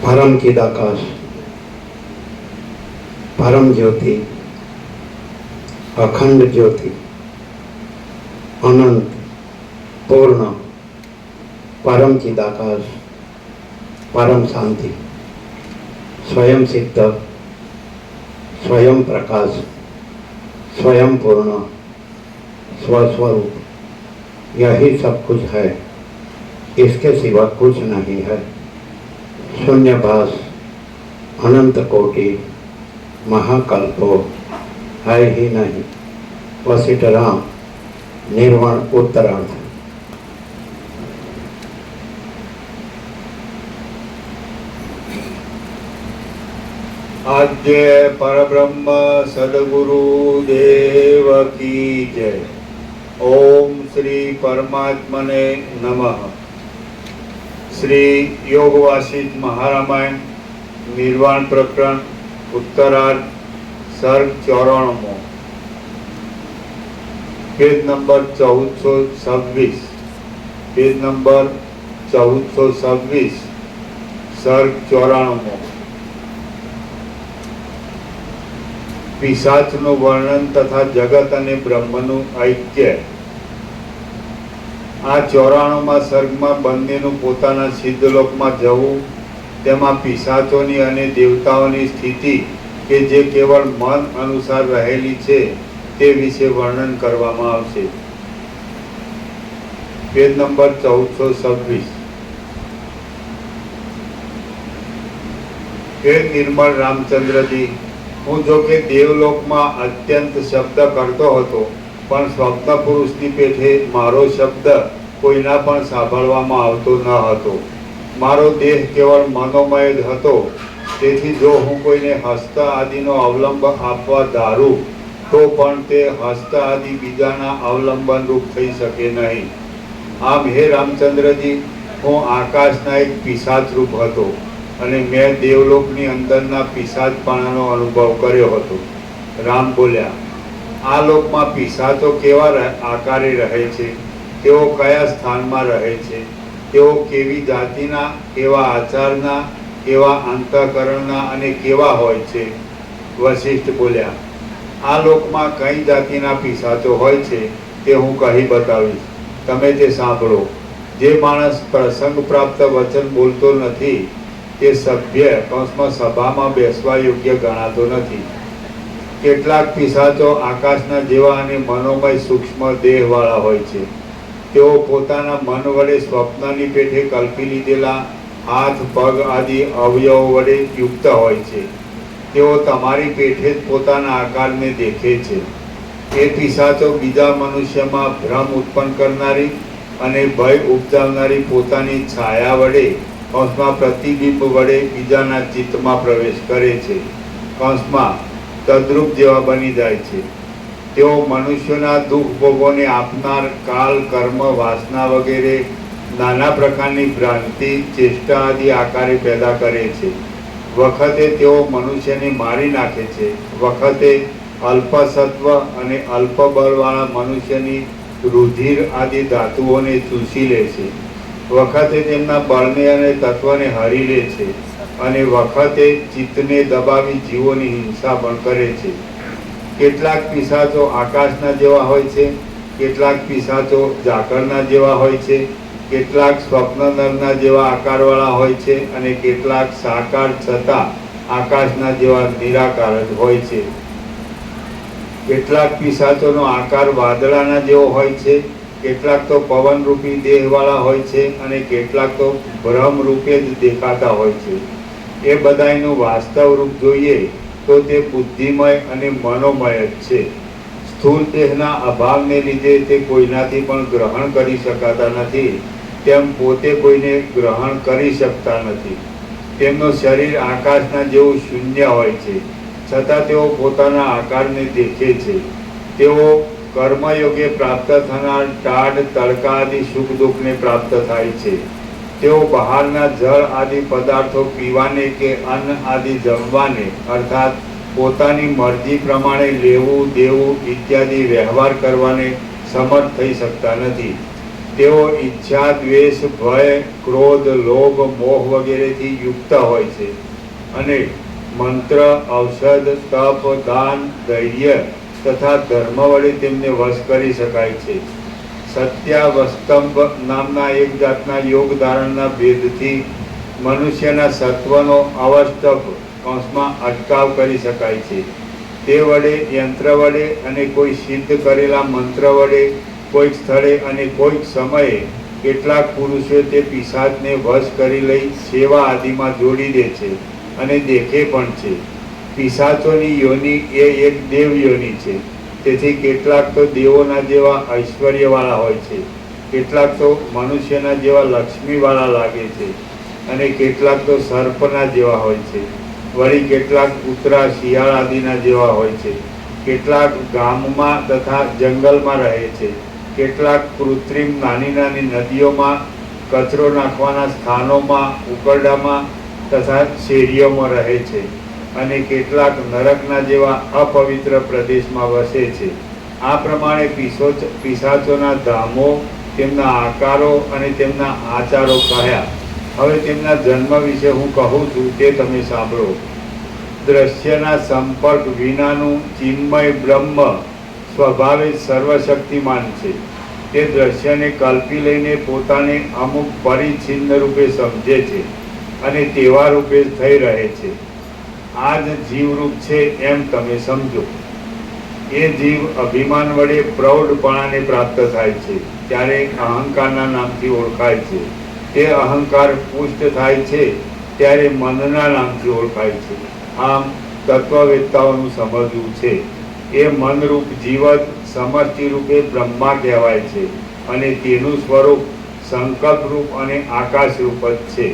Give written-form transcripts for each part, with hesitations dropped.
परम चिदाकाश, परम ज्योति, अखंड ज्योति, अनंत पूर्ण, परम चिदाकाश, परम शांति, स्वयं सिद्ध, स्वयं प्रकाश, स्वयं पूर्ण, स्वस्वरूप, यही सब कुछ है, इसके सिवा कुछ नहीं है। शून्यभास, अनंत कोटि, महाकल्पो है ही नहीं। वशिष्ठ राम, निर्वाण उत्तरार्ध। आद्य परब्रह्म सद्गुरु देव की जय। ओम श्री परमात्मने नमः। श्री योग वासिष्ठ महारामायण निर्वाण प्रकरण उत्तरार्ध सर्ग 94 पेज नंबर 1426 पेज नंबर 1426 सर्ग 94 पिशाचનું વર્ણન તથા જગત અને બ્રહ્મનું ઐક્ય। આ 94માં સર્ગમાં બંનેનું પોતાના સિદ્ધલોકમાં જવું, તેમાં પિશાચોની અને દેવતાઓની સ્થિતિ કે જે કેવળ મન અનુસાર રહેલી છે તે વિશે વર્ણન કરવામાં આવશે। Page number 1426। હે નિર્મળ રામચંદ્રજી, હું જો કે દેવલોકમાં અત્યંત શબ્દ કરતો હતો, પણ સ્વપ્ન પુરુષની પેઠે મારો શબ્દ કોઈના પણ સાંભળવામાં આવતો ન હતો। મારો દેહ કેવળ મનોમય જ હતો, તેથી જો હું કોઈને હસ્ત આદિનો અવલંબ આપવા ધારું તો પણ તે હસ્ત આદિ બીજાના અવલંબન રૂપ થઈ શકે નહીં। આમ હે રામચંદ્રજી, હું આકાશના એક પિશાચ રૂપ હતો અને મેં દેવલોકની અંદરના પિશાચપણાનો અનુભવ કર્યો હતો। રામ બોલ્યા, આ લોકમાં પિશાચો કેવા આકારે રહે છે, તેઓ કયા સ્થાનમાં રહે છે, તેઓ કેવી જાતિના, કેવા આચારના, કેવા અંતઃકરણના અને કેવા હોય છે? વશિષ્ઠ બોલ્યા, આ લોકમાં કઈ જાતિના પિશાચો હોય છે તે હું કહી બતાવીશ, તમે તે સાંભળો। જે માણસ પ્રસંગ પ્રાપ્ત વચન બોલતો નથી તે સભ્ય કૌંસમાં સભામાં બેસવા યોગ્ય ગણાતો નથી। કેટલાક પિશાચો આકાશના જેવા અને મનોમય સૂક્ષ્મ દેહવાળા હોય છે। તેઓ પોતાના મન વડે સ્વપ્નની પેઠે કલ્પી લીધેલા હાથ પગ આદિ અવયવો વડે યુક્ત હોય છે। તેઓ તમારી પેઠે જ પોતાના આકારને દેખે છે। એ પિશાચો બીજા મનુષ્યમાં ભ્રમ ઉત્પન્ન કરનારી અને ભય ઉપજાવનારી પોતાની છાયા વડે કૌંસમાં પ્રતિબિંબ વડે બીજાના ચિત્તમાં પ્રવેશ કરે છે, કૌંસમાં તદ્રુપ જેવા બની જાય છે. તેઓ મનુષ્યોના દુઃખ ભોગોને આપનાર કાલ, કર્મ, વાસના વગેરે નાના પ્રકારની ભ્રાંતિ, ચેષ્ટા આદિ આકારે પેદા કરે છે. વખતે તેઓ મનુષ્યને મારી નાખે છે, વખતે અલ્પસત્વ અને અલ્પ બળવાળા મનુષ્યની રુધિર આદિ ધાતુઓને ચૂસી લે છે, વખતે તેમના બળને અને તત્વને હરી લે છે, અને વખતે ચિત્તને દબાવી જીવોની હિંસા પણ કરે છે. કેટલાક પિશાચો આકાશના જેવા હોય છે, કેટલાક પિશાચો ઝાકળના જેવા હોય છે, કેટલાક સ્વપ્ન નરના જેવા આકારવાળા હોય છે, અને કેટલાક સાકાર છતાં આકાશના જેવા નિરાકાર જ હોય છે. કેટલાક પિશાચોનો આકાર વાદળાના જેવો હોય છે, કેટલાક તો પવનરૂપી દેહવાળા હોય છે, અને કેટલાક તો ભ્રમ રૂપે જ દેખાતા હોય છે. એ બધાયનું વાસ્તવ રૂપ જોઈએ તો તે બુદ્ધિમય અને મનોમય જ છે. સ્થૂળ દેહના અભાવને લીધે તે કોઈનાથી પણ ગ્રહણ કરી શકાતા નથી, તેમ પોતે કોઈને ગ્રહણ કરી શકતા નથી. તેમનું શરીર આકાશના જેવું શૂન્ય હોય છે, છતાં તેઓ પોતાના આકારને દેખે છે. તેઓ કર્મયોગે પ્રાપ્ત થનાર ટાઢ, તડકા આદિ સુખ દુઃખને પ્રાપ્ત થાય છે. તેઓ બહારના જળ આદિ પદાર્થો પીવાને કે અન્ન આદિ જમવાને અર્થાત પોતાની મરજી પ્રમાણે લેવું દેવું ઇત્યાદિ વ્યવહાર કરવાને સમર્થ થઈ શકતા નથી. તેઓ ઈચ્છા, દ્વેષ, ભય, ક્રોધ, લોભ, મોહ વગેરેથી યુક્ત હોય છે, અને મંત્ર, ઔષધ, તપ, દાન, ધૈર્ય તથા ધર્મ વડે તેમને વશ કરી શકાય છે. સત્યાવસ્તંભ નામના એક જાતના યોગ ધારણના ભેદથી મનુષ્યના સત્વનો અવસ્તંભ કૌંસમાં અટકાવ કરી શકાય છે. તે વડે, યંત્ર વડે અને કોઈ સિદ્ધ કરેલા મંત્ર વડે કોઈક સ્થળે અને કોઈક સમયે કેટલાક પુરુષો તે પિશાચને વશ કરી લઈ સેવા આદિમાં જોડી દે છે અને દેખે પણ છે. પિશાચોની યોનિ એ એક દેવ યોનિ છે. તેથી કેટલાક તો દેવોના જેવા ઐશ્વર્યવાળા હોય છે, કેટલાક તો મનુષ્યના જેવા લક્ષ્મીવાળા લાગે છે, અને કેટલાક તો સર્પના જેવા હોય છે. વળી કેટલાક કૂતરા, શિયાળ આદિના જેવા હોય છે. કેટલાક ગામમાં તથા જંગલમાં રહે છે, કેટલાક કૃત્રિમ નાની નાની નદીઓમાં, કચરો નાખવાના સ્થાનોમાં, ઉકરડામાં તથા શેરીઓમાં રહે છે, અને કેટલાક નરકના જેવા અપવિત્ર પ્રદેશમાં વસે છે. આ પ્રમાણે પિશાચોના ધામો, તેમના આકારો અને તેમના આચારો કહ્યા. હવે તેમના જન્મ વિશે હું કહું છું તે તમે સાંભળો. દ્રશ્યના સંપર્ક વિનાનું ચિન્મય બ્રહ્મ સ્વભાવે સર્વશક્તિમાન છે. તે દ્રશ્યને કલ્પી લઈને પોતાને અમુક પરિચ્છિન્ન રૂપે સમજે છે, અને તેવા રૂપે થઈ રહે છે. આ જ જીવરૂપ છે એમ તમે સમજો. એ જીવ અભિમાન વડે પ્રૌઢપણાને પ્રાપ્ત થાય છે, ત્યારે અહંકારના નામથી ઓળખાય છે. તે અહંકાર પુષ્ટ થાય છે ત્યારે મનના નામથી ઓળખાય છે. આમ તત્વવેત્તાઓનું સમજવું છે. એ મનરૂપ જીવ જ સમષ્ટિ રૂપે બ્રહ્મા કહેવાય છે, અને તેનું સ્વરૂપ સંકલ્પરૂપ અને આકાશરૂપ જ છે.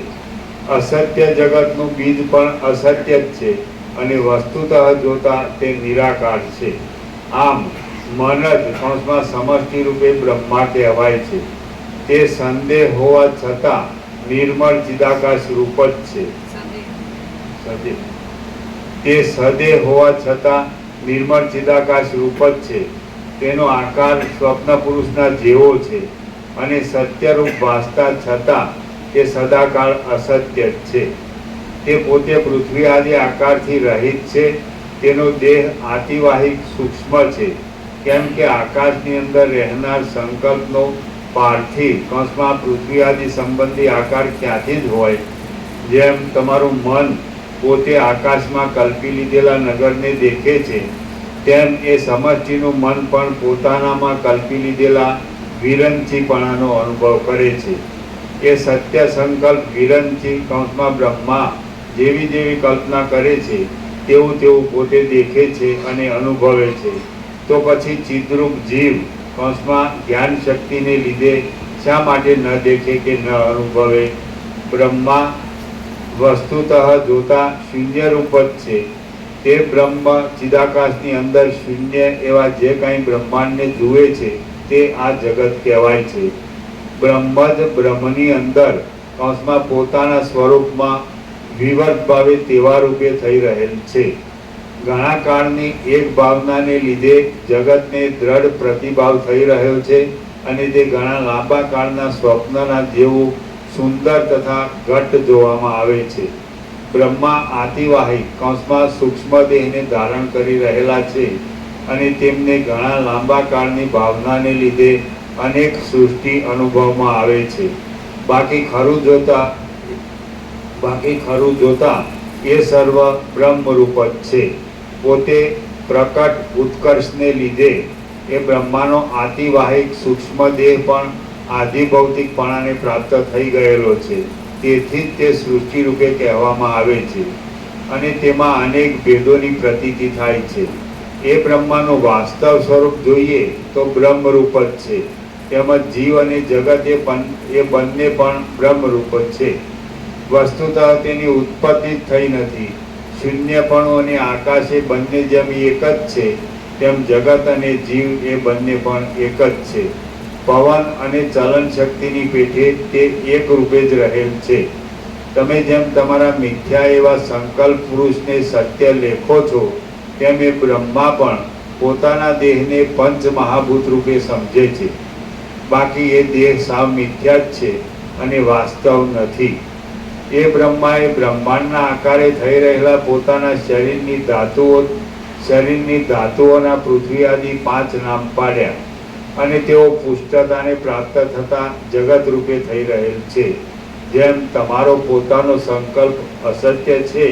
અસત્ય જગતનું બીજ પણ અસત્ય જ છે, અને વસ્તુતઃ જોતા તે નિરાકાર છે. આમ મન જ કૌંસમાં સમષ્ટિ રૂપે બ્રહ્મા કહેવાય છે. તે સંદેહ હોવા છતાં નિર્મળ ચિદાકાશ રૂપ જ છે. તે સદેહ હોવા છતાં નિર્મળ ચિદાકાશ રૂપ જ છે. તેનો આકાર સ્વપ્ન પુરુષના જેવો છે, અને સત્યરૂપ ભાસતા છતાં તે સદાકાળ અસત્ય જ છે. તે પોતે પૃથ્વી આદિ આકારથી રહિત છે. તેનો દેહ આતિવાહિક સૂક્ષ્મ છે, કેમ કે આકાશની અંદર રહેનાર સંકલ્પનો પાર્થિવ કૌંસમાં પૃથ્વી આદિ સંબંધી આકાર ક્યાંથી જ હોય. જેમ તમારું મન પોતે આકાશમાં કલ્પી લીધેલા નગરને દેખે છે, તેમ એ સમષ્ટિનું મન પણ પોતાનામાં કલ્પી લીધેલા વિરંચીપણાનો અનુભવ કરે છે. એ સત્ય સંકલ્પ વિરંચી કૌંસમાં બ્રહ્મા જેવી જેવી કલ્પના કરે છે તેવું તેવું પોતે દેખે છે અને અનુભવે છે. તો પછી ચિદ્રૂપ જીવ કૌંસમાં જ્ઞાન શક્તિને લીધે શા માટે ન દેખે કે ન અનુભવે? બ્રહ્મા વસ્તુતઃ જોતા શૂન્ય રૂપ જ છે. તે બ્રહ્મ ચિદાકાશની અંદર શૂન્ય એવા જે કાંઈ બ્રહ્માંડને જુએ છે તે આ જગત કહેવાય છે. બ્રહ્મ જ બ્રહ્મની અંદર કૌંસમાં પોતાના સ્વરૂપમાં વિવર્ત ભાવે તેવા રૂપે થઈ રહેલ છે. ઘણા કાળની એક ભાવનાને લીધે જગતને દ્રઢ પ્રતિભાવ થઈ રહ્યો છે અને તે ઘણા લાંબા કાળના સ્વપ્નના જેવું સુંદર તથા ઘટ્ટ જોવામાં આવે છે. બ્રહ્મા આતિવાહિક કૌંસમાં સૂક્ષ્મ દેહને ધારણ કરી રહેલા છે અને તેમને ઘણા લાંબા કાળની ભાવનાને લીધે અનેક સૃષ્ટિ અનુભવમાં આવે છે. બાકી ખરું જોતા એ સર્વ બ્રહ્મરૂપ જ છે. પોતે પ્રકટ ઉત્કર્ષને લીધે એ બ્રહ્માનો આતિવાહિક સૂક્ષ્મ દેહ પણ આધિભૌતિકપણાને પ્રાપ્ત થઈ ગયેલો છે. તેથી જ તે સૃષ્ટિ રૂપે કહેવામાં આવે છે અને તેમાં અનેક ભેદોની પ્રતીતિ થાય છે. એ બ્રહ્માનું વાસ્તવ સ્વરૂપ જોઈએ તો બ્રહ્મરૂપ જ છે. તેમજ જીવ અને જગત એ બંને પણ બ્રહ્મરૂપ જ છે. વસ્તુતઃ તેની ઉત્પત્તિ જ થઈ નથી. શૂન્યપણું અને આકાશ એ બંને જેમ એક જ છે તેમ જગત અને જીવ એ બંને પણ એક જ છે. પવન અને ચલન શક્તિની પેઠે તે એક રૂપે જ રહેલ છે. તમે જેમ તમારા મિથ્યા એવા સંકલ્પ પુરુષને સત્ય લેખો છો તેમ એ બ્રહ્મા પણ પોતાના દેહને પંચ મહાભૂત રૂપે સમજે છે. બાકી એ દેહ સાવ મિથ્યા જ છે અને વાસ્તવ નથી. એ બ્રહ્માએ બ્રહ્માંડના આકારે થઈ રહેલા પોતાના શરીરની ધાતુઓના પૃથ્વી આદિ 5 નામ પાડ્યા અને તેઓ પુષ્ટતાને પ્રાપ્ત થતા જગત રૂપે થઈ રહેલ છે. જેમ તમારો પોતાનો સંકલ્પ અસત્ય છે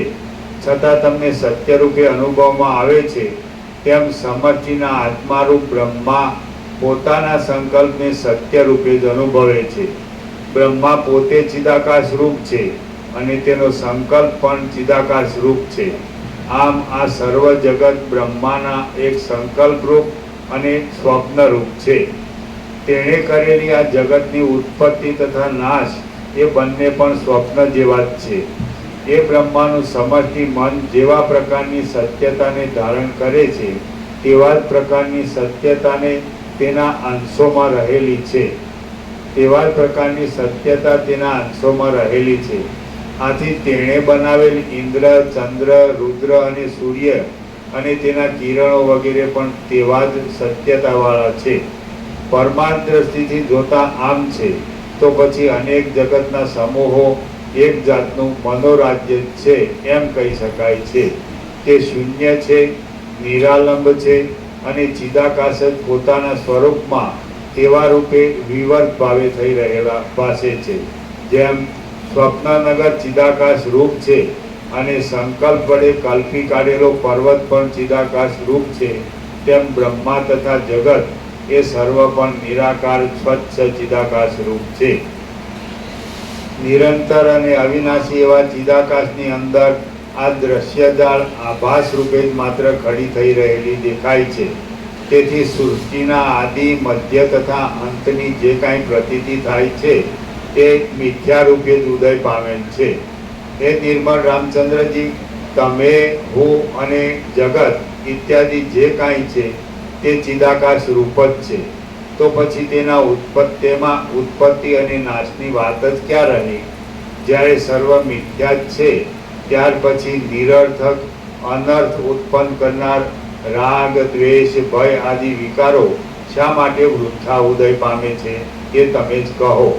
છતાં તમને સત્ય રૂપે અનુભવમાં આવે છે તેમ સમષ્ટિના આત્મારૂપ બ્રહ્મા પોતાના સંકલ્પને સત્ય રૂપે જ અનુભવે છે. બ્રહ્મા પોતે ચિદાકાશ રૂપ છે અને તેનો સંકલ્પ પણ ચિદાકાશ રૂપ છે. આમ આ સર્વ જગત બ્રહ્માના એક સંકલ્પ રૂપ અને સ્વપ્ન રૂપ છે. તેણે કરેલી આ જગતની ઉત્પત્તિ તથા નાશ એ બંને પણ સ્વપ્ન જેવા જ છે. એ બ્રહ્માનું સમષ્ટિ મન જેવા પ્રકારની સત્યતાને ધારણ કરે છે તેવા જ પ્રકારની સત્યતાને તેના અંશોમાં રહેલી છે. તેવા જ પ્રકારની સત્યતા તેના અંશોમાં રહેલી છે. આથી તેણે બનાવેલ ઇન્દ્ર, ચંદ્ર, રુદ્ર અને સૂર્ય અને તેના કિરણો વગેરે પણ તેવા જ સત્યતાવાળા છે. પરમાર્થ દ્રષ્ટિથી જોતા આમ છે તો પછી અનેક જગતના સમૂહો એક જાતનું મનોરાજ્ય છે એમ કહી શકાય છે. તે શૂન્ય છે, નિરાલંબ છે અને ચિદાકાશ જ પોતાના સ્વરૂપમાં તેવા રૂપે વિવર્ત ભાવે થઈ રહેલા ભાસે છે. જેમ સ્વપ્નનગર ચિદાકાશ રૂપ છે અને સંકલ્પ વડે કલ્પી કાઢેલો પર્વત પણ ચિદાકાશ રૂપ છે તેમ બ્રહ્મા તથા જગત એ સર્વ પણ નિરાકાર સ્વચ્છ ચિદાકાશ રૂપ છે. નિરંતર અને અવિનાશી એવા ચિદાકાશની અંદર આ દ્રશ્ય જાળ આભાસ રૂપે જ માત્ર ખડી થઈ રહેલી દેખાય છે. તેથી સૃષ્ટિના આદિ, મધ્ય તથા અંતની જે કાંઈ પ્રતીતિ થાય છે તે મિથ્યા રૂપે જ ઉદય પામેલ છે. હે નિર્મળ રામચંદ્રજી, તમે, હું અને જગત ઇત્યાદિ જે કાંઈ છે તે ચિદાકાશ રૂપ જ છે. તો પછી તેમાં ઉત્પત્તિ અને નાશની વાત જ ક્યાં રહી? જ્યારે સર્વ મિથ્યા જ છે ત્યાર પછી નિરર્થક અનર્થ ઉત્પન્ન કરનાર રાગ, દ્વેષ, ભય આદિ વિકારો શા માટે વૃથા ઉદય પામે છે એ તમે જ કહો.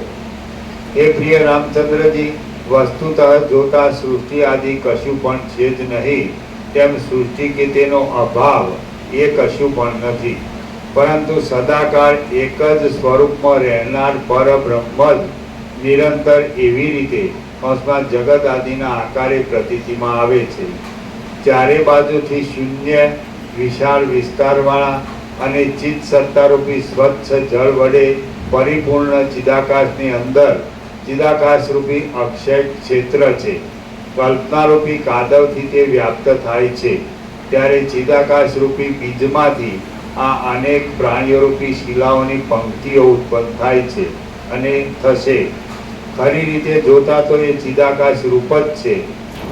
હે પ્રિય રામચંદ્રજી, વસ્તુતઃ જોતા સૃષ્ટિ આદિ કશું પણ છે જ નહીં તેમ સૃષ્ટિ કે તેનો અભાવ એ કશું પણ નથી. પરંતુ સદાકાળ એક જ સ્વરૂપમાં રહેનાર પરબ્રહ્મ જ નિરંતર એવી રીતે જગત આદિના આકારે પ્રતીતિમાં આવે છે. ચારે બાજુથી શૂન્ય, વિશાળ વિસ્તારવાળા અને ચિત્ત સત્તારૂપી સ્વચ્છ જળ વડે પરિપૂર્ણ ચિદાકાશની અંદર ચિદાકાશ રૂપી અક્ષય ક્ષેત્ર છે. કલ્પનારૂપી કાદવથી તે વ્યાપ્ત થાય છે. ત્યારે ચિદાકાશ રૂપી બીજમાંથી આ અનેક પ્રાણીઓ રૂપી શિલાઓની પંક્તિઓ ઉત્પન્ન થાય છે. અને થશે. ખરી રીતે જોતા તો એ ચિદાકાશ રૂપ જ છે.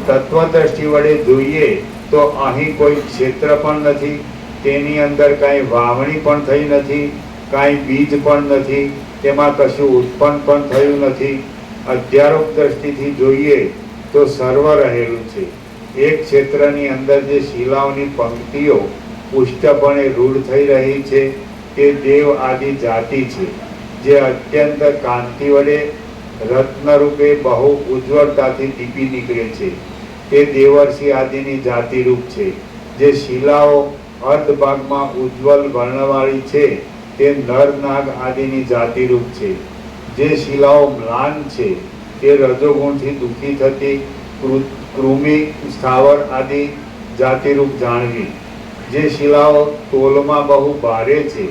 તત્વદ્રષ્ટિ વડે જોઈએ તો અહીં કોઈ ક્ષેત્ર પણ નથી, તેની અંદર કાંઈ વાવણી પણ થઈ નથી, કાંઈ બીજ પણ નથી, તેમાં કશું ઉત્પન્ન પણ થયું નથી. અધ્યારોપ દ્રષ્ટિથી જોઈએ તો સર્વ રહેલું છે. એક ક્ષેત્રની અંદર જે શિલાઓની પંક્તિઓ પુષ્ટપણે રૂઢ થઈ રહી છે તે દેવ આદિ જાતિ છે, જે અત્યંત કાંતિ વડે રત્નરૂપે બહુ ઉજ્જવળતાથી દીપી નીકળે છે. તે દેવર્ષિ આદિની જાતિરૂપ છે. જે શિલાઓ અર્ધ ભાગમાં ઉજ્જવલ વર્ણવાળી છે તે નર નાગ આદિની જાતિરૂપ છે. જે શિલાઓ મ્લાન છે તે રજોગુણથી દુઃખી થતી કૃમિ સ્થાવર આદિ જાતિરૂપ જાણવી. જે શિલાઓ તોલમાં બહુ ભારે છે,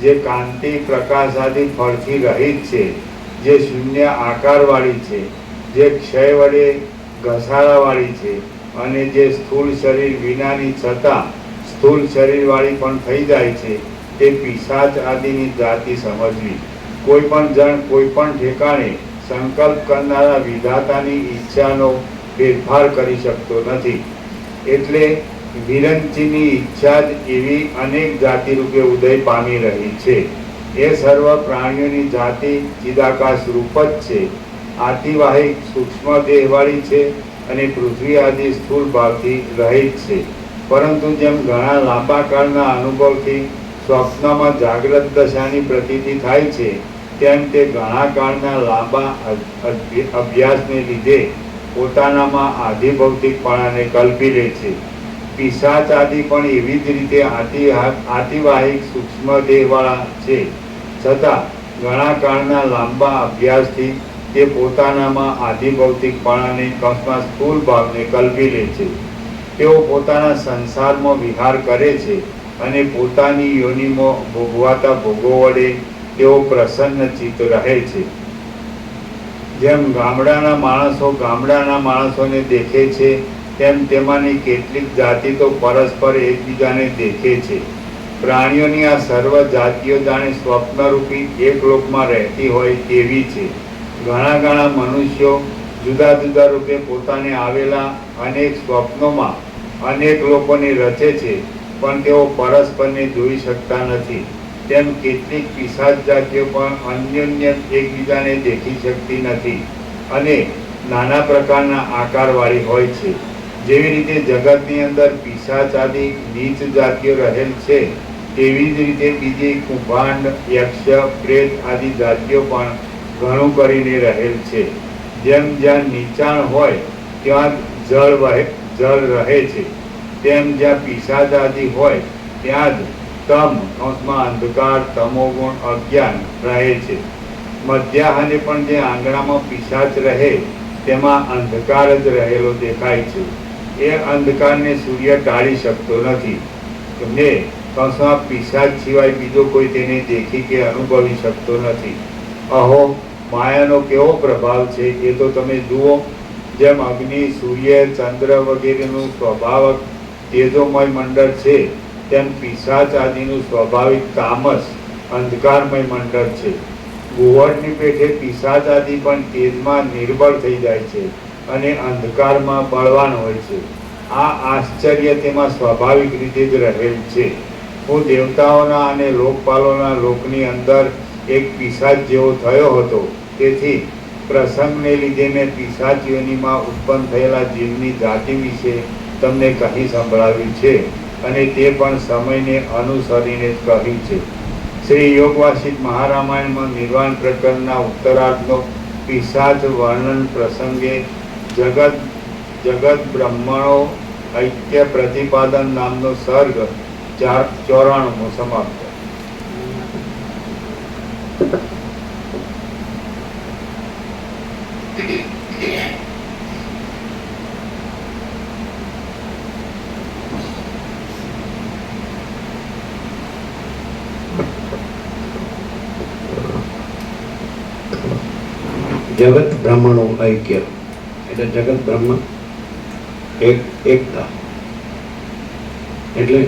જે કાંતિ પ્રકાશ આદિ ફળથી રહિત છે, જે શૂન્ય આકારવાળી છે, જે ક્ષય વડે ઘસારાવાળી છે અને જે સ્થૂળ શરીર વિનાની છતાં સ્થૂળ શરીરવાળી પણ થઈ જાય છે, તે પિશાચ આદિની જાતિ સમજવી. કોઈ પણ જણ કોઈ પણ ઠેકાણે સંકલ્પ કરનારા વિધાતાની ઈચ્છાનો ફેરફાર કરી શકતો નથી. એટલે વિરંચીની ઈચ્છા જ એવી અનેક જાતિ રૂપે ઉદય પામી રહી છે. એ સર્વ પ્રાણીઓની જાતિ ચિદાકાશ રૂપ જ છે. આતિવાહિક સૂક્ષ્મ દેહવાળી છે અને પૃથ્વી આદિ સ્થૂળ ભાવથી રહિત છે. પરંતુ જેમ ઘણા લાંબા કાળના અનુભવથી સ્વપ્નમાં જાગ્રત દશાની પ્રતીતિ થાય છે, તેમ તે ઘણા કાળના લાંબા અભ્યાસને લીધે પોતાનામાં આધિભૌતિકપણાને કલ્પી લે છે. પિશાચ આદિ પણ એવી જ રીતે આતિવાહિક સૂક્ષ્મ દેહવાળા છે, છતાં ઘણા કાળના લાંબા અભ્યાસથી તે પોતાનામાં આધિભૌતિકપણાને કલ્પના સ્થૂળ ભાવને કલ્પી લે છે. તેઓ પોતાના સંસારમાં વિહાર કરે છે અને પોતાની યોનિમાં ભોગવાતા ભોગો વડે તેઓ પ્રસન્ન ચિત્ત રહે છે. જેમ ગામડાના માણસોને દેખે છે, તેમ તેમાંની કેટલીક જાતિ તો પરસ્પર એકબીજાને દેખે છે. પ્રાણીઓની આ સર્વ જાતિઓ જાણે સ્વપ્નરૂપી એક લોકમાં રહેતી હોય તેવી છે. ઘણા મનુષ્યો જુદા જુદા રૂપે પોતાને આવેલા અનેક સ્વપ્નોમાં અનેક લોકોને રચે છે, પણ તેઓ પરસ્પરને જોઈ શકતા નથી. તેમ કેટલીક પિશાચ જાતિઓ પણ અન્યોન્ય એકબીજાને દેખી શકતી નથી અને નાના પ્રકારના આકારવાળી હોય છે. જેવી રીતે જગતની અંદર પિશાચ આદિ નીચ જાતિઓ રહેલ છે, તેવી જ રીતે બીજી કુંભાંડ, યક્ષ, પ્રેત આદિ જાતિઓ પણ ઘણું કરીને રહેલ છે. જેમ જ્યાં નીચાણ હોય ત્યાં જળ રહે છે, તેમ જ્યાં પિશાચ આદિ હોય ત્યાં જ અંધકાર, તમોગુણ, અજ્ઞાન રહે છે. મધ્યાહને પણ જે આંગણામાં પિશાચ રહે તેમાં અંધકાર જ રહેલો દેખાય છે. એ અંધકારને સૂર્ય ટાળી શકતો નથી. પિશાચ સિવાય બીજો કોઈ તેને દેખી કે અનુભવી શકતો નથી. અહો, માયાનો કેવો પ્રભાવ છે એ તો તમે જુઓ. જેમ અગ્નિ, સૂર્ય, ચંદ્ર વગેરેનું સ્વાભાવિક તેજોમય મંડળ છે, તેમ પિશાચ આદિનું સ્વાભાવિક તામસ અંધકારમય મંડળ છે. ગુવળની પેઠે પિશાચ આદિ પણ તેજમાં નિર્બળ થઈ જાય છે અને અંધકારમાં બળવાન હોય છે. આ આશ્ચર્ય તેમાં સ્વાભાવિક રીતે જ રહેલ છે. હું દેવતાઓના અને લોકપાલોના લોકની અંદર એક પિશાચ જેવો થયો હતો. તેથી પ્રસંગને લીધે મેં પિશાચ યોનિમાં ઉત્પન્ન થયેલા જીવની જાતિ વિશે તમને કહી સંભળાવ્યું છે અને તે પણ સમયને અનુસરીને જ કહ્યું છે. શ્રી યોગવાસિત મહારામાયણમાં નિર્વાણ પ્રકરણના ઉત્તરાર્ધનો પિશાચ વર્ણન પ્રસંગે જગત બ્રહ્મણો ઐક્ય પ્રતિપાદન નામનો સર્ગ 94મો સમાપ્ત. જગત બ્રહ્મણો ઐક્ય એટલે જગત બ્રહ્મ એકતા એટલે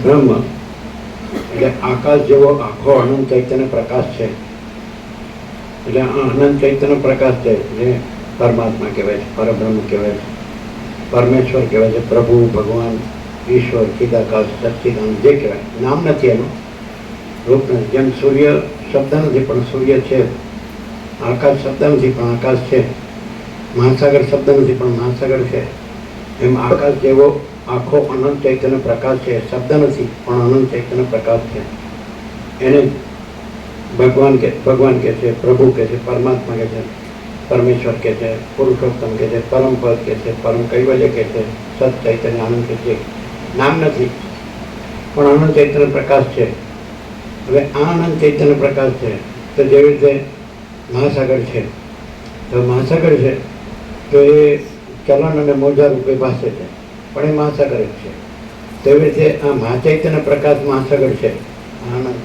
બ્રહ્મ એટલે આકાશ જેવો આખો અનંત ચૈતન્ય પ્રકાશ છે એટલે આ અનંત ચૈતન્ય પ્રકાશ છે જે પરમાત્મા કહેવાય છે, પરબ્રહ્મ કહેવાય છે, પરમેશ્વર કહેવાય છે, પ્રભુ, ભગવાન, ઈશ્વર, ચિદાકાશ, સચ્ચિદાનંદ જે કહેવાય. નામ નથી એનું, રૂપ નથી. જેમ સૂર્ય શબ્દ નથી પણ સૂર્ય છે, આકાશ શબ્દ નથી પણ આકાશ છે, મહાસાગર શબ્દ નથી પણ મહાસાગર છે, એમ આકાશ જેવો આખો અનંત ચૈતન્ય પ્રકાશ છે. શબ્દ નથી પણ અનંત ચૈતન્ય પ્રકાશ છે. એને ભગવાન કહે છે, પ્રભુ કહે છે, પરમાત્મા કહે છે, પરમેશ્વર કહે છે, પુરુષોત્તમ કહે છે, પરમ પદ કહે છે, પરમ કૈવલ્ય કહે છે, સત ચૈતન્ય આનંદ કહે છે. નામ નથી પણ અનંત ચૈતન્ય પ્રકાશ છે. હવે આ અનંત ચૈતન્ય પ્રકાશ છે તો જેવી રીતે મહાસાગર છે, તો મહાસાગર છે તો એ ચલણ અને મોજા રૂપે ભાસે છે, પણ એ મહાસાગર જ છે. તેવી રીતે આ મહાચૈતન્ય પ્રકાશ મહાસાગર છે, આનંદ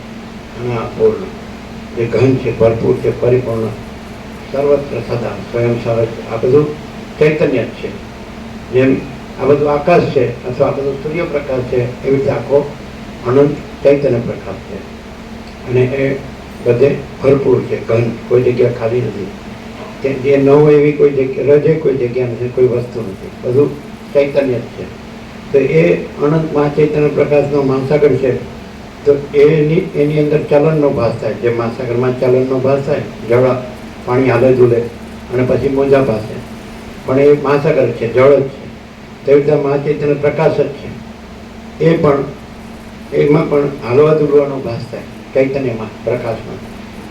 અને આ પૂર્ણ જે ઘન છે, ભરપૂર છે, પરિપૂર્ણ, સર્વત્ર સદા સ્વયં સરસ, આ બધું ચૈતન્ય જ છે. જેમ આ બધું આકાશ છે અથવા આ બધું સૂર્યપ્રકાશ છે, એવી રીતે આખો અનંત ચૈતન્ય પ્રકાશ છે. અને એ બધે ભરપૂર છે, ઘન, કોઈ જગ્યા ખાલી નથી. જે ન હોય એવી કોઈ જગ્યા, રજે કોઈ જગ્યા નથી, કોઈ વસ્તુ નથી, બધું ચૈતન્ય જ છે. તો એ અનંત મહાચૈતન્ય પ્રકાશનો મહાસાગર છે. તો એની અંદર ચલનનો ભાસ થાય, જે મહાસાગરમાં ચલનનો ભાસ થાય, જળ પાણી હાલે ધૂલે અને પછી મોજા ભાસે, પણ એ મહાસાગર છે, જળ જ છે. તેવી રીતે મહાચૈતન્ય પ્રકાશ જ છે. એ પણ એમાં પણ હાલવા ધૂલવાનો ભાસ થાય ચૈતન્યમાં, પ્રકાશમાં.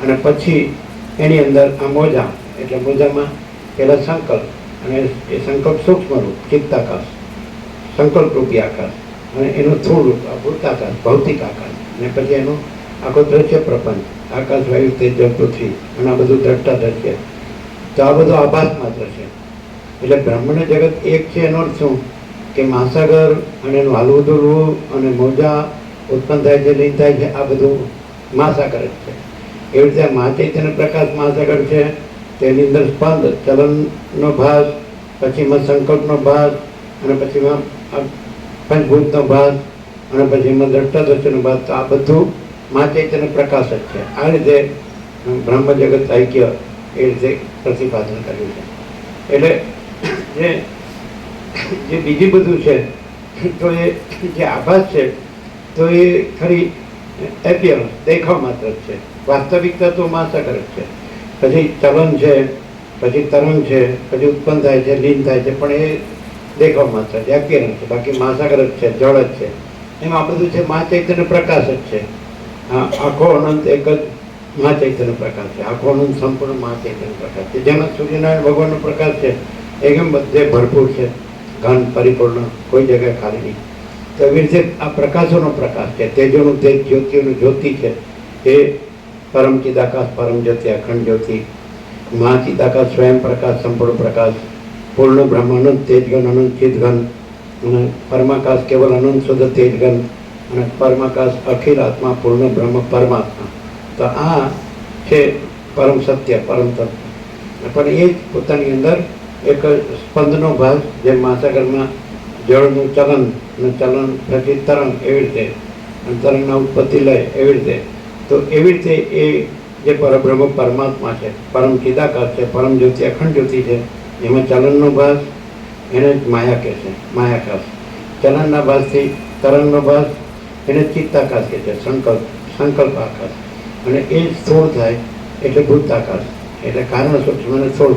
અને પછી એની અંદર આ મોજા, એટલે મોજામાં પહેલાં સંકલ્પ, અને એ સંકલ્પ સૂક્ષ્મ રૂપ ચિત્તાકાશ, સંકલ્પ રૂપી આકાશ, અને એનું સ્થૂળ રૂપ ભૂતાકાશ, ભૌતિક આકાશ, અને પછી એનો આખો દ્રશ્ય પ્રપંચ, આકાશ, વાયુ, તેજ, જળ, પૃથ્વી, અને આ બધું દ્રષ્ટા દ્રશ્ય. તો આ બધું આભાસ માત્ર છે. એટલે બ્રહ્માંડ જગત એક છે. એનો અર્થ શું કે મહાસાગર અને એનું હાલવું ધૂલવું અને મોજા ઉત્પન્ન થાય છે, લીન થાય છે, આ બધું મહાસાગર જ છે. એવી રીતે મહાચૈતન્ય પ્રકાશ મહાસાગર છે. તેની અંદર સ્પંદ, ચલનનો ભાસ, પછીમાં સંકલ્પનો ભાસ, અને પછીમાં પંચભૂતનો ભાસ, અને પછીમાં દ્રષ્ટા દ્રશ્યનો ભાસ. તો આ બધું મહાચૈતન્ય પ્રકાશ જ છે. આ રીતે બ્રહ્મ જગત ઐક્ય એ રીતે પ્રતિપાદન કર્યું છે. એટલે જે બીજું બધું છે તો એ જે આભાસ છે તો એ ખરી એપિયરન્સ, દેખાવ માત્ર જ છે. વાસ્તવિકતા તો મહાસાગર જ છે. પછી ચલન છે, પછી તરંગ છે, પછી ઉત્પન્ન થાય છે, લીન થાય છે, પણ એ દેખાવ માત્ર છે, એપિયરન્સ છે. બાકી મહાસાગર જ છે, જળ જ છે. એમ આ બધું છે મહાચૈતન્ય પ્રકાશ જ છે. આખો અનંત એક જ મહાચૈતન્ય પ્રકાશ છે. આખો અનંત સંપૂર્ણ મહાચૈતન્ય પ્રકાશ છે. જેમાં સૂર્યનારાયણ ભગવાનનો પ્રકાશ છે એકદમ બધે ભરપૂર છે, ઘન, પરિપૂર્ણ, કોઈ જગ્યાએ ખાલી નહીં. તો એવી રીતે આ પ્રકાશોનો પ્રકાશ છે. તેજોનું તેજ, જ્યોતિઓનું જ્યોતિ છે. એ પરમ ચિદાકાશ, પરમ જ્યોતિ, અખંડ જ્યોતિ, મહાચિદાકાશ, સ્વયં પ્રકાશ, સંપૂર્ણ પ્રકાશ, પૂર્ણ બ્રહ્મ, અનંત તેજગન, અનંત ચિદગન, અને પરમાકાશ કેવલ અનંત શુદ્ધ તેજગન, અને પરમાકાશ અખિલ આત્મા, પૂર્ણ બ્રહ્મ, પરમાત્મા. તો આ છે પરમ સત્ય, પરમ તત્વ. પણ એ જ પોતાની અંદર એક સ્પંદનો ભાસ, જેમ મહાસાગરમાં જળનું ચલન અને ચલન પછી તરંગ, એવી રીતે તરંગના ઉત્પત્તિ લય, એવી રીતે. તો એવી રીતે એ જે પરબ્રહ્મ પરમાત્મા છે, પરમ ચિદાકાશ છે, પરમ જ્યોતિ, અખંડ જ્યોતિ છે, એમાં ચલનનો ભાસ એને જ માયા કહે છે, માયાકાશ. ચલનના ભાસથી તરંગનો ભાસ એને ચિત્તાકાશ કહે છે, સંકલ્પ આકાશ. અને એ સ્થૂળ થાય એટલે ભૂતાકાશ, એટલે કારણ સૂક્ષ્મ અને સ્થૂળ.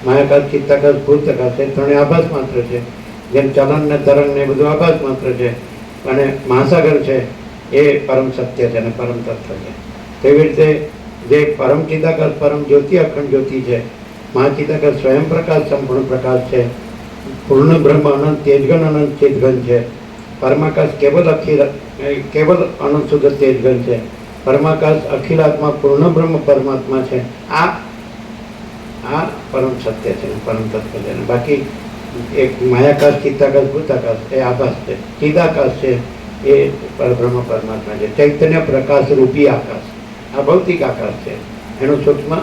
માયાકાશ, ચિત્તાકાશ, ભૂતાકાશ એ ત્રણે આભાસ માત્ર છે. જેમ ચલન ને તરંગ ને બધું આભાસ માત્ર છે, અને મહાસાગર છે એ પરમ સત્ય છે અને પરમ તત્વ છે. તેવી રીતે જે પરમ ચિદાકાશ, પરમ જ્યોતિ, અખંડ જ્યોતિ છે, મહાચિદાકાશ સ્વયં પ્રકાશ, સંપૂર્ણ પ્રકાશ છે, પૂર્ણ બ્રહ્મ, અનંત તેજગન, અનંત ચિદગન છે, પરમાકાશ કેવલ અનંત શુદ્ધ તેજગન છે, પરમાકાશ અખિલાત્મા, પૂર્ણ બ્રહ્મ, પરમાત્મા છે. આ પરમ સત્ય છે, પરમ તત્વ છે. બાકી એક માયાકાશ, ચિત્તાકાશ, ભૂતાકાશ એ આભાસ છે. ચિદાકાશ છે એ પરબ્રહ્મ પરમાત્મા છે. ચૈતન્ય પ્રકાશ રૂપી આકાશ, આ ભૌતિક આકાશ છે. એનું સૂક્ષ્મ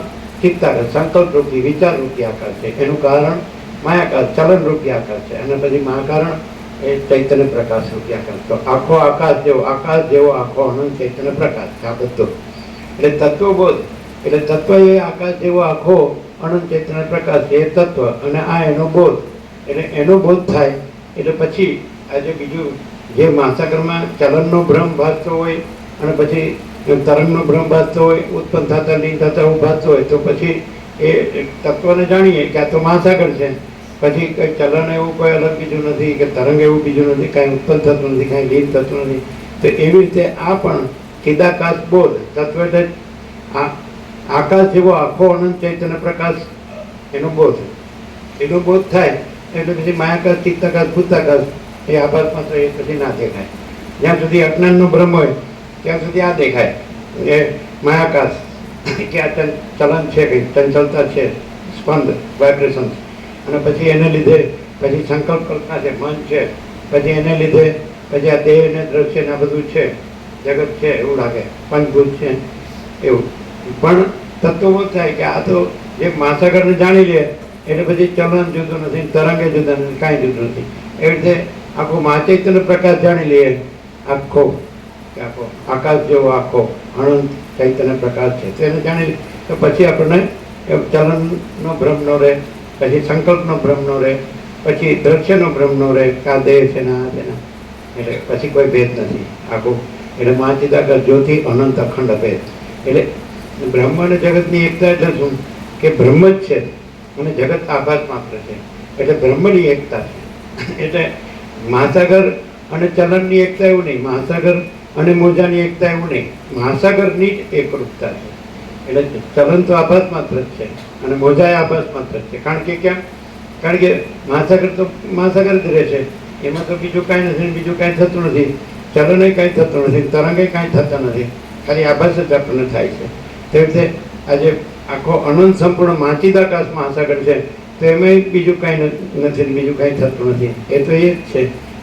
ચિત્તાકાશ, સંકલ્પ રૂપી, વિચાર રૂપી આકાશ છે. એનું કારણ માયાકાશ, ચલન રૂપી આકાશ છે. અને પછી મહાકારણ એ ચૈતન્ય પ્રકાશ રૂપી આકાશ. તો આખો આકાશ જેવો આખો અનંત ચૈતન્ય પ્રકાશ છે આ બધો. એટલે તત્વબોધ એટલે તત્વ એ આકાશ જેવો આખો અનંત ચૈતન્ય પ્રકાશ છે, એ તત્વ, અને આ એનો બોધ. એટલે એનો બોધ થાય એટલે પછી આજે બીજું જે મહાસાગરમાં ચલનનો ભ્રમ ભાસતો હોય અને પછી તરંગનો ભ્રમ ભાસતો હોય, ઉત્પન્ન થતા નહીં થતા એવું ભાસતો હોય, તો પછી એ તત્વને જાણીએ કે આ તો મહાસાગર છે. પછી કંઈ ચલન એવું કોઈ અલગ બીજું નથી, કે તરંગ એવું બીજું નથી, કાંઈ ઉત્પન્ન થતું નથી, કાંઈ લીન થતું નથી. તો એવી રીતે આ પણ ચિદાકાશ બોધ તત્વ એટલે આકાશ જેવો આખો અનંત ચૈતન્ય પ્રકાશ, એનો બોધ થાય એટલે પછી માયાકાશ, ચિત્તાકાશ, ભૂતાકાશ એ આભાસમાં તો એ પછી ના દેખાય. જ્યાં સુધી અજ્ઞાનનો ભ્રમ હોય ત્યાં સુધી આ દેખાય એ માયાકાશ, કે આ ચલન છે, કંઈક ચંચલતા છે, સ્પંદ, વાઇબ્રેશન. અને પછી એને લીધે પછી સંકલ્પ કલ્પના છે, મન છે, પછી એને લીધે પછી આ દેહ ને દ્રશ્ય ને આ બધું છે, જગત છે એવું લાગે, પંચભૂત છે એવું. પણ તત્વો થાય કે આ તો જે મહાસાગરને જાણી લે એટલે પછી ચલન જુદું નથી, તરંગે જુદા નથી, કાંઈ જુદું નથી. એવી રીતે આખો મહાચૈતન્ય પ્રકાશ જાણી લઈએ, આખો આકાશ જેવો આખો અનંત ચૈતન્ય પ્રકાશ છે, તો એને જાણી લે તો પછી આપણને ચલનનો ભ્રમ ન રહે, પછી સંકલ્પનો ભ્રમ ન રહે, પછી દ્રશ્યનો ભ્રમ ન રહે, કે આ દેહ છે ને આ છે ને, એટલે પછી કોઈ ભેદ નથી આખું. એટલે મહાચિદાકાશ જ્યોતિ અનંત અખંડ ભેદ. એટલે બ્રહ્મ અને જગતની એકતા એટલે શું કે બ્રહ્મ જ છે અને જગત આભાસ માત્ર છે, એટલે બ્રહ્મની એકતા છે. એટલે મહાસાગર અને ચલનની એકતા એવું નહીં, મહાસાગર અને મોજાની એકતા એવું નહીં, મહાસાગરની જ એકરૂપતા છે. એટલે ચલન તો આભાસ માત્ર જ છે અને મોજા એ આભાસ માત્ર જ છે. કારણ કે કેમ? કારણ કે મહાસાગર તો મહાસાગર જ રહે છે, એમાં તો બીજું કાંઈ નથી, બીજું કાંઈ થતું નથી, ચલને કાંઈ થતું નથી, તરંગે કાંઈ થતા નથી, ખાલી આભાસ જ આપણને થાય છે. તે રીતે આજે આખો અનંત સંપૂર્ણ મહાચિદાકાશ મહાસાગર છે, તો એમાં બીજું કાંઈ નથી, બીજું કાંઈ થતું નથી, એ તો એ જ છે.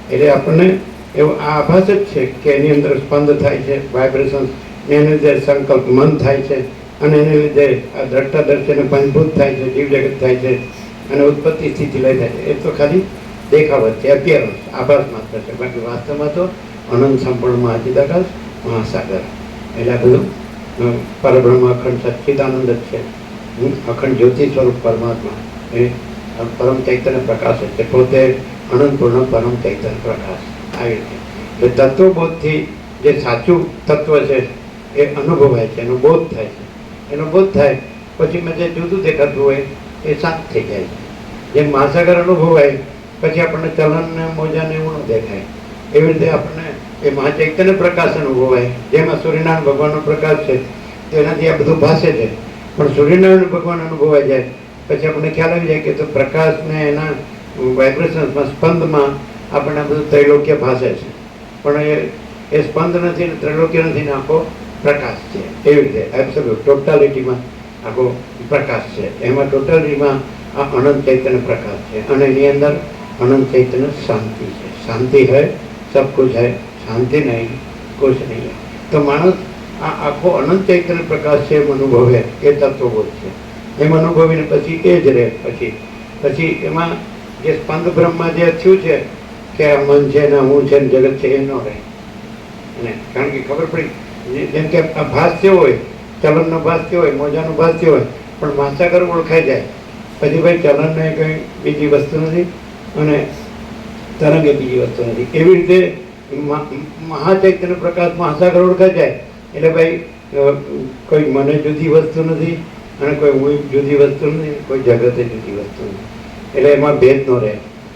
એટલે આપણને એવો આ આભાસ જ છે કે એની અંદર સ્પંદ થાય છે, વાઇબ્રેશન, એને લીધે સંકલ્પ મન થાય છે, અને એને લીધે આ દ્રષ્ટા દર્શને પંચભૂત થાય છે, જીવ જગત થાય છે, અને ઉત્પત્તિ સ્થિતિ લઈ થાય છે. એ તો ખાલી દેખાવત છે, અપિયરન્સ, આભાસ માત્ર છે. બાકી વાસ્તવમાં તો અનંત સંપૂર્ણ મહાચિદાકાશ મહાસાગર એટલે આ બધું પરબ્રહ્મ અખંડ સચ્ચિદાનંદ જ છે, અખંડ જ્યોતિ સ્વરૂપ પરમાત્મા એ પરમ ચૈતન્ય પ્રકાશ છે, પોતે અનંતપૂર્ણ પરમ ચૈતન્ય પ્રકાશ. આવી રીતે એટલે તત્વબોધથી જે સાચું તત્વ છે એ અનુભવાય છે, એનો બોધ થાય છે. એનો બોધ થાય પછી મેં જે જુદું દેખાતું હોય એ શાંત થઈ જાય છે. જેમ મહાસાગર અનુભવાય પછી આપણને ચલનને મોજાને એવું ન દેખાય, એવી રીતે આપણને એ મહાચૈતન્ય પ્રકાશ અનુભવાય. જેમાં સૂર્યનારાયણ ભગવાનનો પ્રકાશ છે તો એનાથી આ બધું ભાસે છે, પણ સૂર્યનારાયણ ભગવાન અનુભવાઈ જાય પછી આપણને ખ્યાલ આવી જાય કે તો પ્રકાશને એના વાઇબ્રેશન્સમાં, સ્પંદમાં આપણને બધું ત્રૈલોક્ય ભાસે છે, પણ એ સ્પંદ નથી ને ત્રૈલોક્ય નથી ને આખો પ્રકાશ છે. એવી રીતે એબ્સોલ્યુટ ટોટાલિટીમાં આખો પ્રકાશ છે. એમાં ટોટાલિટીમાં આ અનંત ચૈતન્ય પ્રકાશ છે, અને એની અંદર અનંત ચૈતન્ય શાંતિ છે. શાંતિ है सब कुछ है, शांति नहीं कुछ नहीं है. तो मानस આ આખો અનંત ચૈતન્ય પ્રકાશ છે એમ અનુભવે એ તત્વબોધ છે. એમ અનુભવીને પછી એ જ રહે. પછી એમાં જે સ્પંદ બ્રહ્મમાં જે થયું છે કે આ મન છે ને હું છે ને જગત છે એ ન રહે. અને કારણ કે ખબર પડી જેમ કે આ ભાસ થયો હોય, ચલનનો ભાસ થયો હોય, મોજાનો ભાસ થયો હોય, પણ મહાસાગર ઓળખાઈ જાય પછી ભાઈ ચલનને કંઈ બીજી વસ્તુ નથી અને તરંગે બીજી વસ્તુ નથી. એવી રીતે મહાચૈતન્ય પ્રકાશ મહાસાગર ઓળખાઈ જાય એટલે ભાઈ કોઈ મને જુદી વસ્તુ નથી અને કોઈ હું જુદી વસ્તુ નથી, કોઈ જગતે જુદી વસ્તુ નથી. એટલે એમાં ભેદ ન રહે.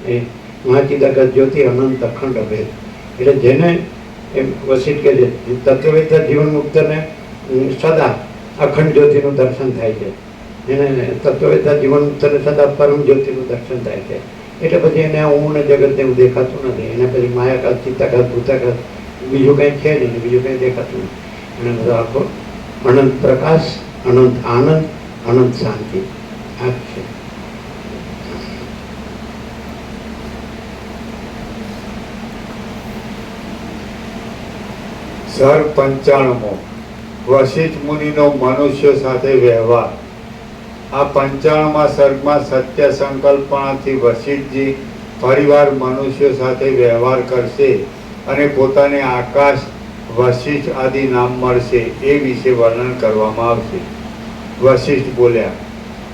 એ મહાચિદાકાશ જ્યોતિ અનંત અખંડ ભેદ. એટલે જેને એમ વસિત કે છે તત્વવેતા જીવન મુક્તને સદા અખંડ જ્યોતિનું દર્શન થાય છે, એને તત્વવેતા જીવન મુક્તને સદા પરમ જ્યોતિનું દર્શન થાય છે. એટલે પછી એને હું ને જગત એવું દેખાતું નથી. એને પછી માયાકાશ, ચિત્તાકાશ, ભૂતાકાશ બીજું કંઈ છે નહીં, બીજું કંઈ દેખાતું નથી. અને બધો આખો અનંત પ્રકાશ, અનંત આનંદ, અનંત શાંતિ આ જ છે. સર 95 વશિષ્ઠ મુનિનો મનુષ્ય સાથે વ્યવહાર. આ 95માં સર્ગમાં સત્ય સંકલ્પનાથી વશિષ્ઠજી ફરીવાર મનુષ્ય સાથે વ્યવહાર કરશે અને પોતાને આકાશ, વશિષ્ઠ આદિ નામ મળશે એ વિશે વર્ણન કરવામાં આવશે. વશિષ્ઠ બોલ્યા,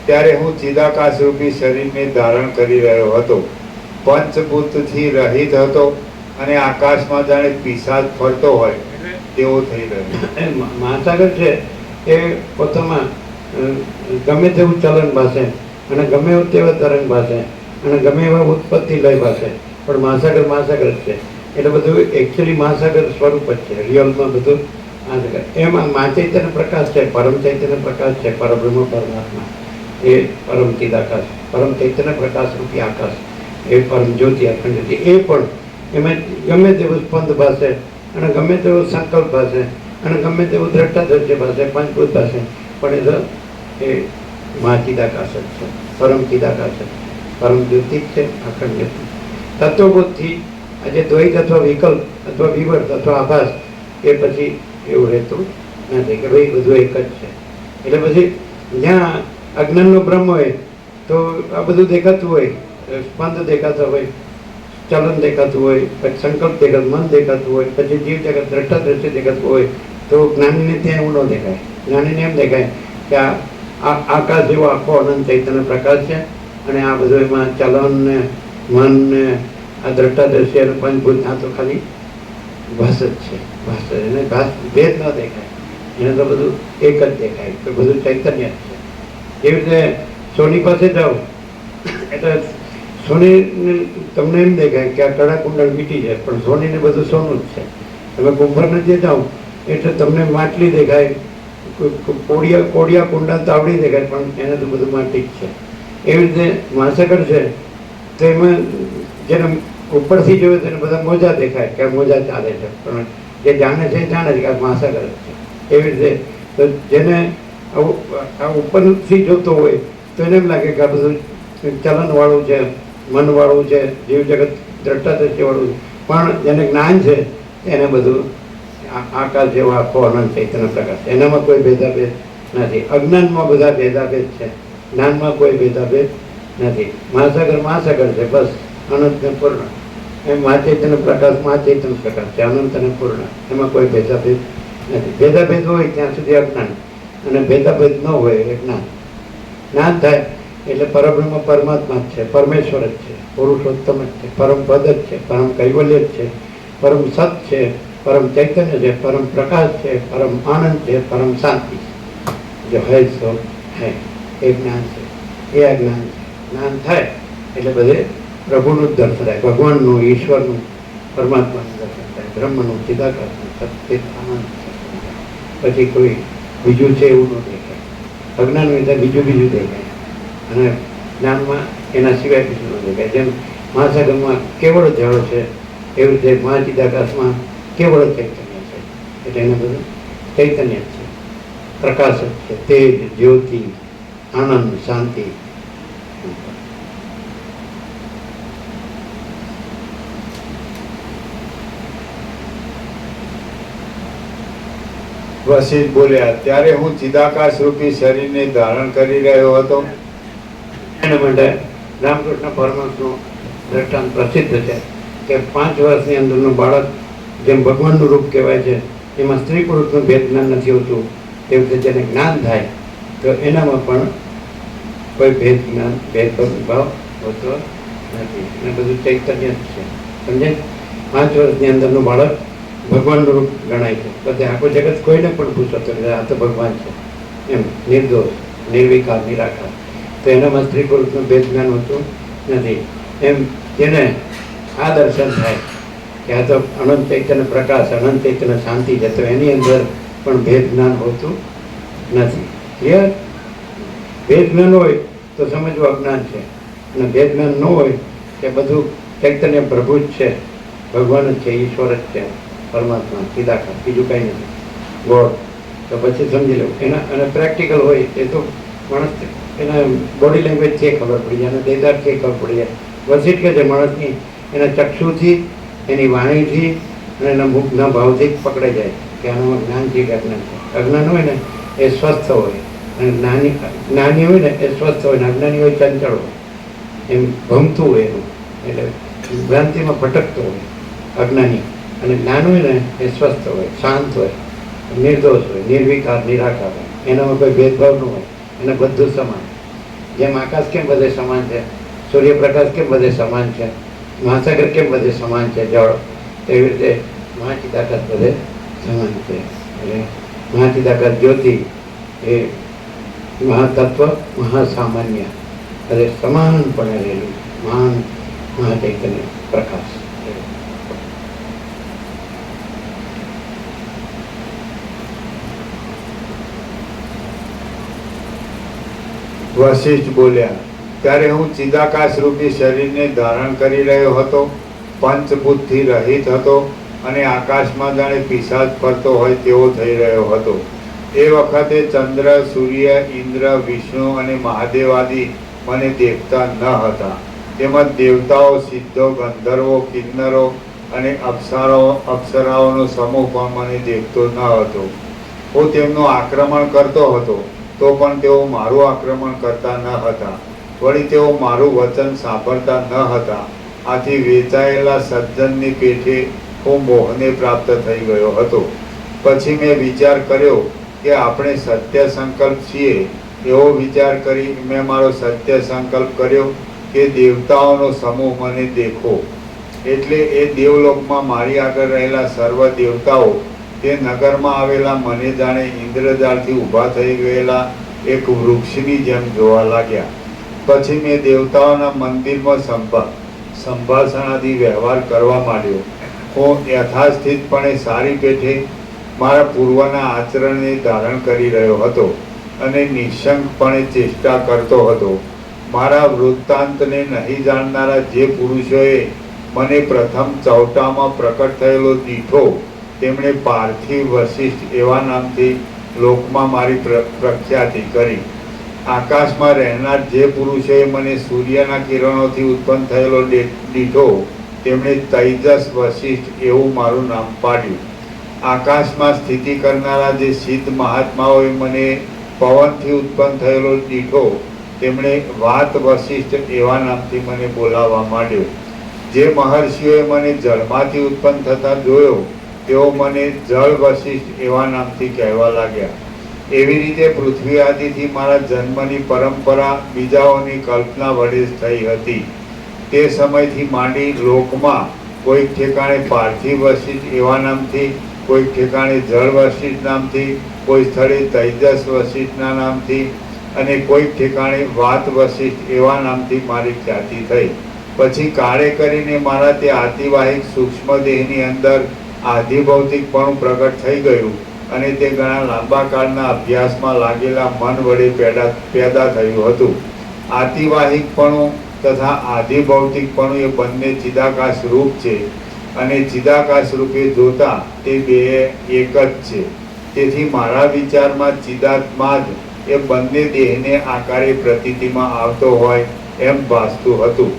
ત્યારે હું ચિદાકાશ રૂપી શરીરને ધારણ કરી રહ્યો હતો, પંચભૂતથી રહિત હતો અને આકાશમાં જાણે પિશાચ ફરતો હોય તેવો થઈ રહ્યો. મહાસાગર છે એ પોતામાં ગમે તેવું ચલન ભાષે અને ગમે તેવા તરંગ ભાષે અને ગમે એવા ઉત્પત્તિ લય ભાષે, પણ મહાસાગર મહાસાગર જ છે. એટલે બધું એકચ્યુઅલી મહાસાગર સ્વરૂપ જ છે, રિયલમાં બધું મહાસાગર. એમાં મા ચૈતન્ય પ્રકાશ છે, પરમ ચૈતન્ય પ્રકાશ છે, પરબ્રહ્મ પરમાત્મા એ પરમ ચિદાકાશ, પરમ ચૈતન્ય પ્રકાશ રૂપી આકાશ એ પરમ જ્યોતિ અખંડ જ્યોતિ. એ પણ એમાં ગમે તેવું સ્પંદ ભાષે અને ગમે તેવો સંકલ્પ ભાષે અને ગમે તેવું દ્રષ્ટાદ્રશ્ય ભાષે, પંચભૂત ભાષે, પણ એ મા ચિદાકાશ જ છે, પરમ ચિદાકાશ જ, પરમ જ્યોતિ જ છે, અખંડ જ્યોતિ. તત્વબોધથી આજે દ્વૈત અથવા વિકલ્પ અથવા વિવર્ત અથવા આભાસ એ પછી એવું રહેતું નથી કે ભાઈ બધું એક જ છે. એટલે પછી જ્યાં અજ્ઞાનનો બ્રહ્મ હોય તો આ બધું દેખાતું હોય, સ્પંદ દેખાતા હોય, ચલન દેખાતું હોય, પછી સંકલ્પ દેખાતું, મન દેખાતું હોય, પછી જીવ જગત દ્રષ્ટા દ્રશ્ય દેખાતું હોય, તો જ્ઞાનીને ત્યાં એવું ન દેખાય. જ્ઞાનીને એમ દેખાય કે આ આકાશ જેવો આખો અનંત ચૈતન્ય પ્રકાશ છે અને આ બધું એમાં ચલન ને મન ને આ દ્રષ્ટા દ્રશ્ય પંચભૂત આ તો ખાલી ભાસ જ છે, ભાસ જ. એને ભાસ ભેદ ન દેખાય, એને તો બધું એક જ દેખાય, તો બધું ચૈતન્ય જ છે. જેવી રીતે સોની પાસે જાઓ એટલે સોની તમને એમ દેખાય કે આ કડા કુંડળ મીઠી છે, પણ સોનીને બધું સોનું જ છે. તમે કુંભારને જે જાઓ એટલે તમને માટલી દેખાય, કોડિયા કુંડા તાવડી દેખાય, પણ એને તો બધું માટી જ છે. એવી રીતે મહાસાગર છે તો એમાં જેને ઉપરથી જોયું તેને બધા મોજા દેખાય કે આ મોજા ચાલે છે, પણ જે જાણે છે એ જાણે છે કે આ મહાસાગર જ છે. એવી રીતે તો જેને આ ઉપરથી જોતો હોય તો એને એમ લાગે કે આ બધું ચલનવાળું છે, મનવાળું છે, જીવ જગત દ્રષ્ટાદ્રશ્યવાળું છે, પણ જેને જ્ઞાન છે એને બધું આકાશ જેવો આખો અનંત ચૈતન્ય પ્રકાશ, એનામાં કોઈ ભેદાભેદ નથી. અજ્ઞાનમાં બધા ભેદાભેદ છે, જ્ઞાનમાં કોઈ ભેદાભેદ નથી. મહાસાગર મહાસાગર છે, બસ અનંત ને પૂર્ણ. એમ મા ચૈતન્ય પ્રકાશ મા ચૈતન્ય પ્રકાશ છે, અનંત અને પૂર્ણ, એમાં કોઈ ભેદાભેદ નથી. ભેદાભેદ હોય ત્યાં સુધી અજ્ઞાન, અને ભેદાભેદ ન હોય એટલે જ્ઞાન. જ્ઞાન થાય એટલે પરબ્રહ્મ પરમાત્મા જ છે, પરમેશ્વર જ છે, પુરુષોત્તમ જ છે, પરમ પદ જ છે, પરમ કૈવલ્ય જ છે, પરમ સત છે, પરમ ચૈતન્ય છે, પરમ પ્રકાશ છે, પરમ આનંદ છે, પરમ શાંતિ છે. જો હૈ સો હૈ એ જ્ઞાન છે, એ આ જ્ઞાન છે. જ્ઞાન થાય એટલે બધે પ્રભુનું જ દર્શન થાય, ભગવાનનું, ઈશ્વરનું, પરમાત્માનું દર્શન થાય, બ્રહ્મનું, ચિદાકાશનું, સત્ય આનંદ. પછી કોઈ બીજું છે એવું ન દેખાય. અજ્ઞાન હોય ત્યાં બીજું દેખાય અને જ્ઞાનમાં એના સિવાય બીજું ન દેખાય. જેમ મહાસાગરમાં કેવળ જળ છે એવી રીતે મહાચિદાકાશમાં કેવળ ચૈતન્ય છે, એટલે એને બધું ચૈતન્ય જ છે, પ્રકાશ જ છે, તેજ, જ્યોતિ, આનંદ, શાંતિ. વશિષ્ઠ બોલ્યા, ત્યારે હું ચિદાકાશ રૂપી શરીરને ધારણ કરી રહ્યો હતો. એના માટે રામકૃષ્ણ પરમહંસનું દ્રષ્ટાંત પ્રસિદ્ધ છે કે 5 વર્ષની અંદરનું બાળક જેમ ભગવાનનું રૂપ કહેવાય છે, એમાં સ્ત્રી પુરુષનું ભેદ જ્ઞાન નથી હોતું, તેવી રીતે જેને જ્ઞાન થાય તો એનામાં પણ કોઈ ભેદભાવ હોતો નથી, અને બધું ચૈતન્ય જ છે. સમજે? 5 વર્ષની અંદરનું બાળક ભગવાનનું રૂપ ગણાય છે. બધે આખું જગત કોઈને પણ પૂછો તો આ તો ભગવાન છે એમ, નિર્દોષ, નિર્વિકાર, નિરાકાર. તો એનામાં સ્ત્રી પુરુષનું ભેદ જ્ઞાન હોતું નથી. એમ જેને આ દર્શન થાય કે આ તો અનંત ચૈતન્ય પ્રકાશ, અનંત ચૈતન્ય શાંતિ છે, તો એની અંદર પણ ભેદ જ્ઞાન હોતું નથી. ક્લિયર? ભેદ જ્ઞાન હોય તો સમજવું અજ્ઞાન છે, અને ભેદ જ્ઞાન ન હોય કે બધું ચૈતન્ય પ્રભુ જ છે, ભગવાન જ છે, ઈશ્વર જ છે, પરમાત્મા, ચિદાકાશ, બીજું કાંઈ નથી, ગોડ, તો પછી સમજી લેવું. એના અને પ્રેક્ટિકલ હોય એ તો માણસ એના બોડી લેંગ્વેજથી ખબર પડી જાય, અને દેદારથી ખબર પડી જાય. વશિષ્ઠ કે છે માણસની એના ચક્ષુથી, એની વાણીથી અને એના મુખના ભાવથી પકડાઈ જાય કે આનામાં જ્ઞાન છે કે અજ્ઞાન છે. અજ્ઞાન હોય ને એ સ્વસ્થ હોય, અને જ્ઞાની હોય ને એ સ્વસ્થ હોય, ને અજ્ઞાની હોય ચંચળ હોય, એમ ભમતું હોય એનું, એટલે ભ્રાંતિમાં ભટકતો હોય અજ્ઞાની. અને જ્ઞાન હોય ને એ સ્વસ્થ હોય, શાંત હોય, નિર્દોષ હોય, નિર્વિકાર, નિરાકાર હોય, એનામાં કોઈ ભેદભાવ ન હોય. એને બધું સમાન. જેમ આકાશ કેમ બધે સમાન છે, સૂર્યપ્રકાશ કેમ બધે સમાન છે, મહાસાગર કેમ બધે સમાન છે જળ, એવી રીતે મહાચિદાકાશ બધે સમાન છે. એટલે મહાચિદાકાશ જ્યોતિ એ મહાતત્વ મહાસામાન્ય બધે સમાનપણે રહેલું મહાન મહાચૈતન્ય પ્રકાશ. વશિષ્ઠ બોલ્યા, ત્યારે હું ચિદાકાશ રૂપી શરીરને ધારણ કરી રહ્યો હતો, પંચભૂતથી રહિત હતો અને આકાશમાં જાણે પિશાચ ફરતો હોય તેવો થઈ રહ્યો હતો. એ વખતે ચંદ્ર, સૂર્ય, ઇન્દ્ર, વિષ્ણુ અને મહાદેવ આદિ મને દેખતા ન હતા. તેમજ દેવતાઓ, સિદ્ધો, ગંધર્વો, કિન્નરો અને અપ્સરાઓનો સમૂહ પણ મને દેખતો ન હતો. હું તેમનું આક્રમણ કરતો હતો તો પણ તેઓ મારું આક્રમણ કરતા ન હતા. વળી તેઓ મારું વચન સાંભળતા ન હતા. આથી વેચાયેલા સજ્જનની પેઠે હું મોહને પ્રાપ્ત થઈ ગયો હતો. પછી મેં વિચાર કર્યો કે આપણે સત્ય સંકલ્પ છીએ. એવો વિચાર કરી મેં મારો સત્ય સંકલ્પ કર્યો કે દેવતાઓનો સમૂહ મને દેખો. એટલે એ દેવલોકમાં મારી આગળ રહેલા સર્વ દેવતાઓ તે નગરમાં આવેલા મને જાણે ઇન્દ્રજાળથી ઊભા થઈ ગયેલા એક વૃક્ષની જેમ જોવા લાગ્યા. પછી મેં દેવતાઓના મંદિરમાં સંભાષણાદી વ્યવહાર કરવા માંડ્યો. હું યથાસ્થિતપણે સારી પેઠે મારા પૂર્વના આચરણને ધારણ કરી રહ્યો હતો અને નિઃશંકપણે ચેષ્ટા કરતો હતો. મારા વૃત્તાંતને નહીં જાણનારા જે પુરુષોએ મને પ્રથમ ચૌટામાં પ્રકટ થયેલો દીઠો, તેમણે પાર્થિવ વશિષ્ઠ એવા નામથી લોકમાં મારી પ્રખ્યાતિ કરી. આકાશમાં રહેનાર જે પુરુષોએ મને સૂર્યના કિરણોથી ઉત્પન્ન થયેલો દીઠો, તેમણે તૈજસ વશિષ્ઠ એવું મારું નામ પાડ્યું. આકાશમાં સ્થિતિ કરનારા જે સિદ્ધ મહાત્માઓએ મને પવનથી ઉત્પન્ન થયેલો દીઠો, તેમણે વાત વશિષ્ઠ એવા નામથી મને બોલાવવા માંડ્યો. જે મહર્ષિઓએ મને જળમાંથી ઉત્પન્ન થતા જોયો, તેઓ મને જળ વશિષ્ઠ એવા નામથી કહેવા લાગ્યા. એવી રીતે પૃથ્વી આદિથી મારા જન્મની પરંપરા બીજાઓની કલ્પના વડે જ થઈ હતી. તે સમયથી માંડી લોકમાં કોઈક ઠેકાણે પાર્થિવ વશિષ્ઠ એવા નામથી, કોઈક ઠેકાણે જળ વશિષ્ઠ નામથી, કોઈ સ્થળે તૈજસ વશિષ્ઠના નામથી અને કોઈક ઠેકાણે વાત વશિષ્ઠ એવા નામથી મારી ખ્યાતિ થઈ. પછી કાળે કરીને મારા તે આતિવાહિક સૂક્ષ્મ દેહની અંદર આધિભૌતિકપણું પ્રગટ થઈ ગયું અને તે ઘણા લાંબા કાળના અભ્યાસમાં લાગેલા મન વડે પેદા થયું હતું. આતિવાહિકપણું તથા આધિભૌતિકપણું એ બંને ચિદાકાશ રૂપ છે અને ચિદાકાશ રૂપે જોતા તે બે એક જ છે. તેથી મારા વિચારમાં ચિદાત્મા જ એ બંને દેહને આકારે પ્રતીતિમાં આવતો હોય એમ ભાસતું હતું.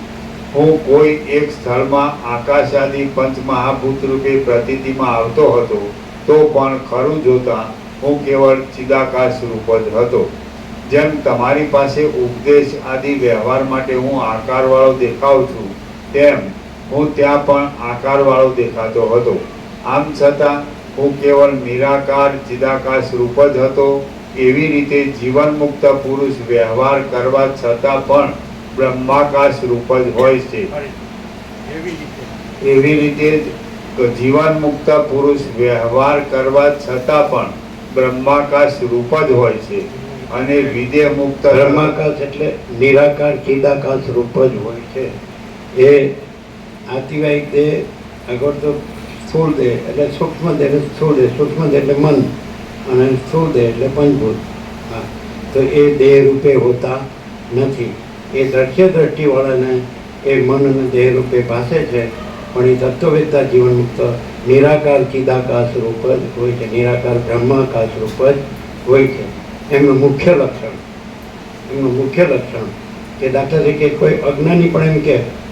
હું કોઈ એક સ્થળમાં આકાશાદી પંચમહાભૂત રૂપે પ્રતીતિમાં આવતો હતો તો પણ ખરું જોતા હું કેવળ ચિદાકાશ રૂપ જ હતો. જેમ તમારી પાસે ઉપદેશ આદિ વ્યવહાર માટે હું આકારવાળો દેખાઉં છું, તેમ હું ત્યાં પણ આકારવાળો દેખાતો હતો. આમ છતાં હું કેવળ નિરાકાર ચિદાકાશ રૂપ જ હતો. એવી રીતે જીવન મુક્ત પુરુષ વ્યવહાર કરવા છતાં પણ બ્રહ્માકાશ રૂપ જ હોય છે. એવી રીતે જીવન મુક્ત પુરુષ વ્યવહાર કરવા છતાં પણ બ્રહ્માકાશ રૂપ જ હોય છે અને વિદેહ મુક્ત બ્રહ્માકાશ એટલે નિરાકાર ચિદાકાશ રૂપ જ હોય છે. એ આતિવાહિક દેહ આગળ તો સ્થૂળ દેહ એટલે સૂક્ષ્મ દેહ, સ્થૂળ દેહ, સૂક્ષ્મ દેહ એટલે મન અને સ્થૂળ દેહ એટલે પંચભૂત. હા, તો એ દેહ રૂપે હોતા નથી. એ દ્રશ્ય દ્રષ્ટિવાળાને એ મન અને દેહ રૂપે ભાસે છે, પણ એ તત્વવેદતા જીવન મુક્ત નિરાકાર ચિદાકાશ રૂપ જ હોય છે, નિરાકાર બ્રહ્માકાશ રૂપ જ હોય છે. એમનું મુખ્ય લક્ષણ કે દાખલા તરીકે કોઈ અજ્ઞાની પણ એમ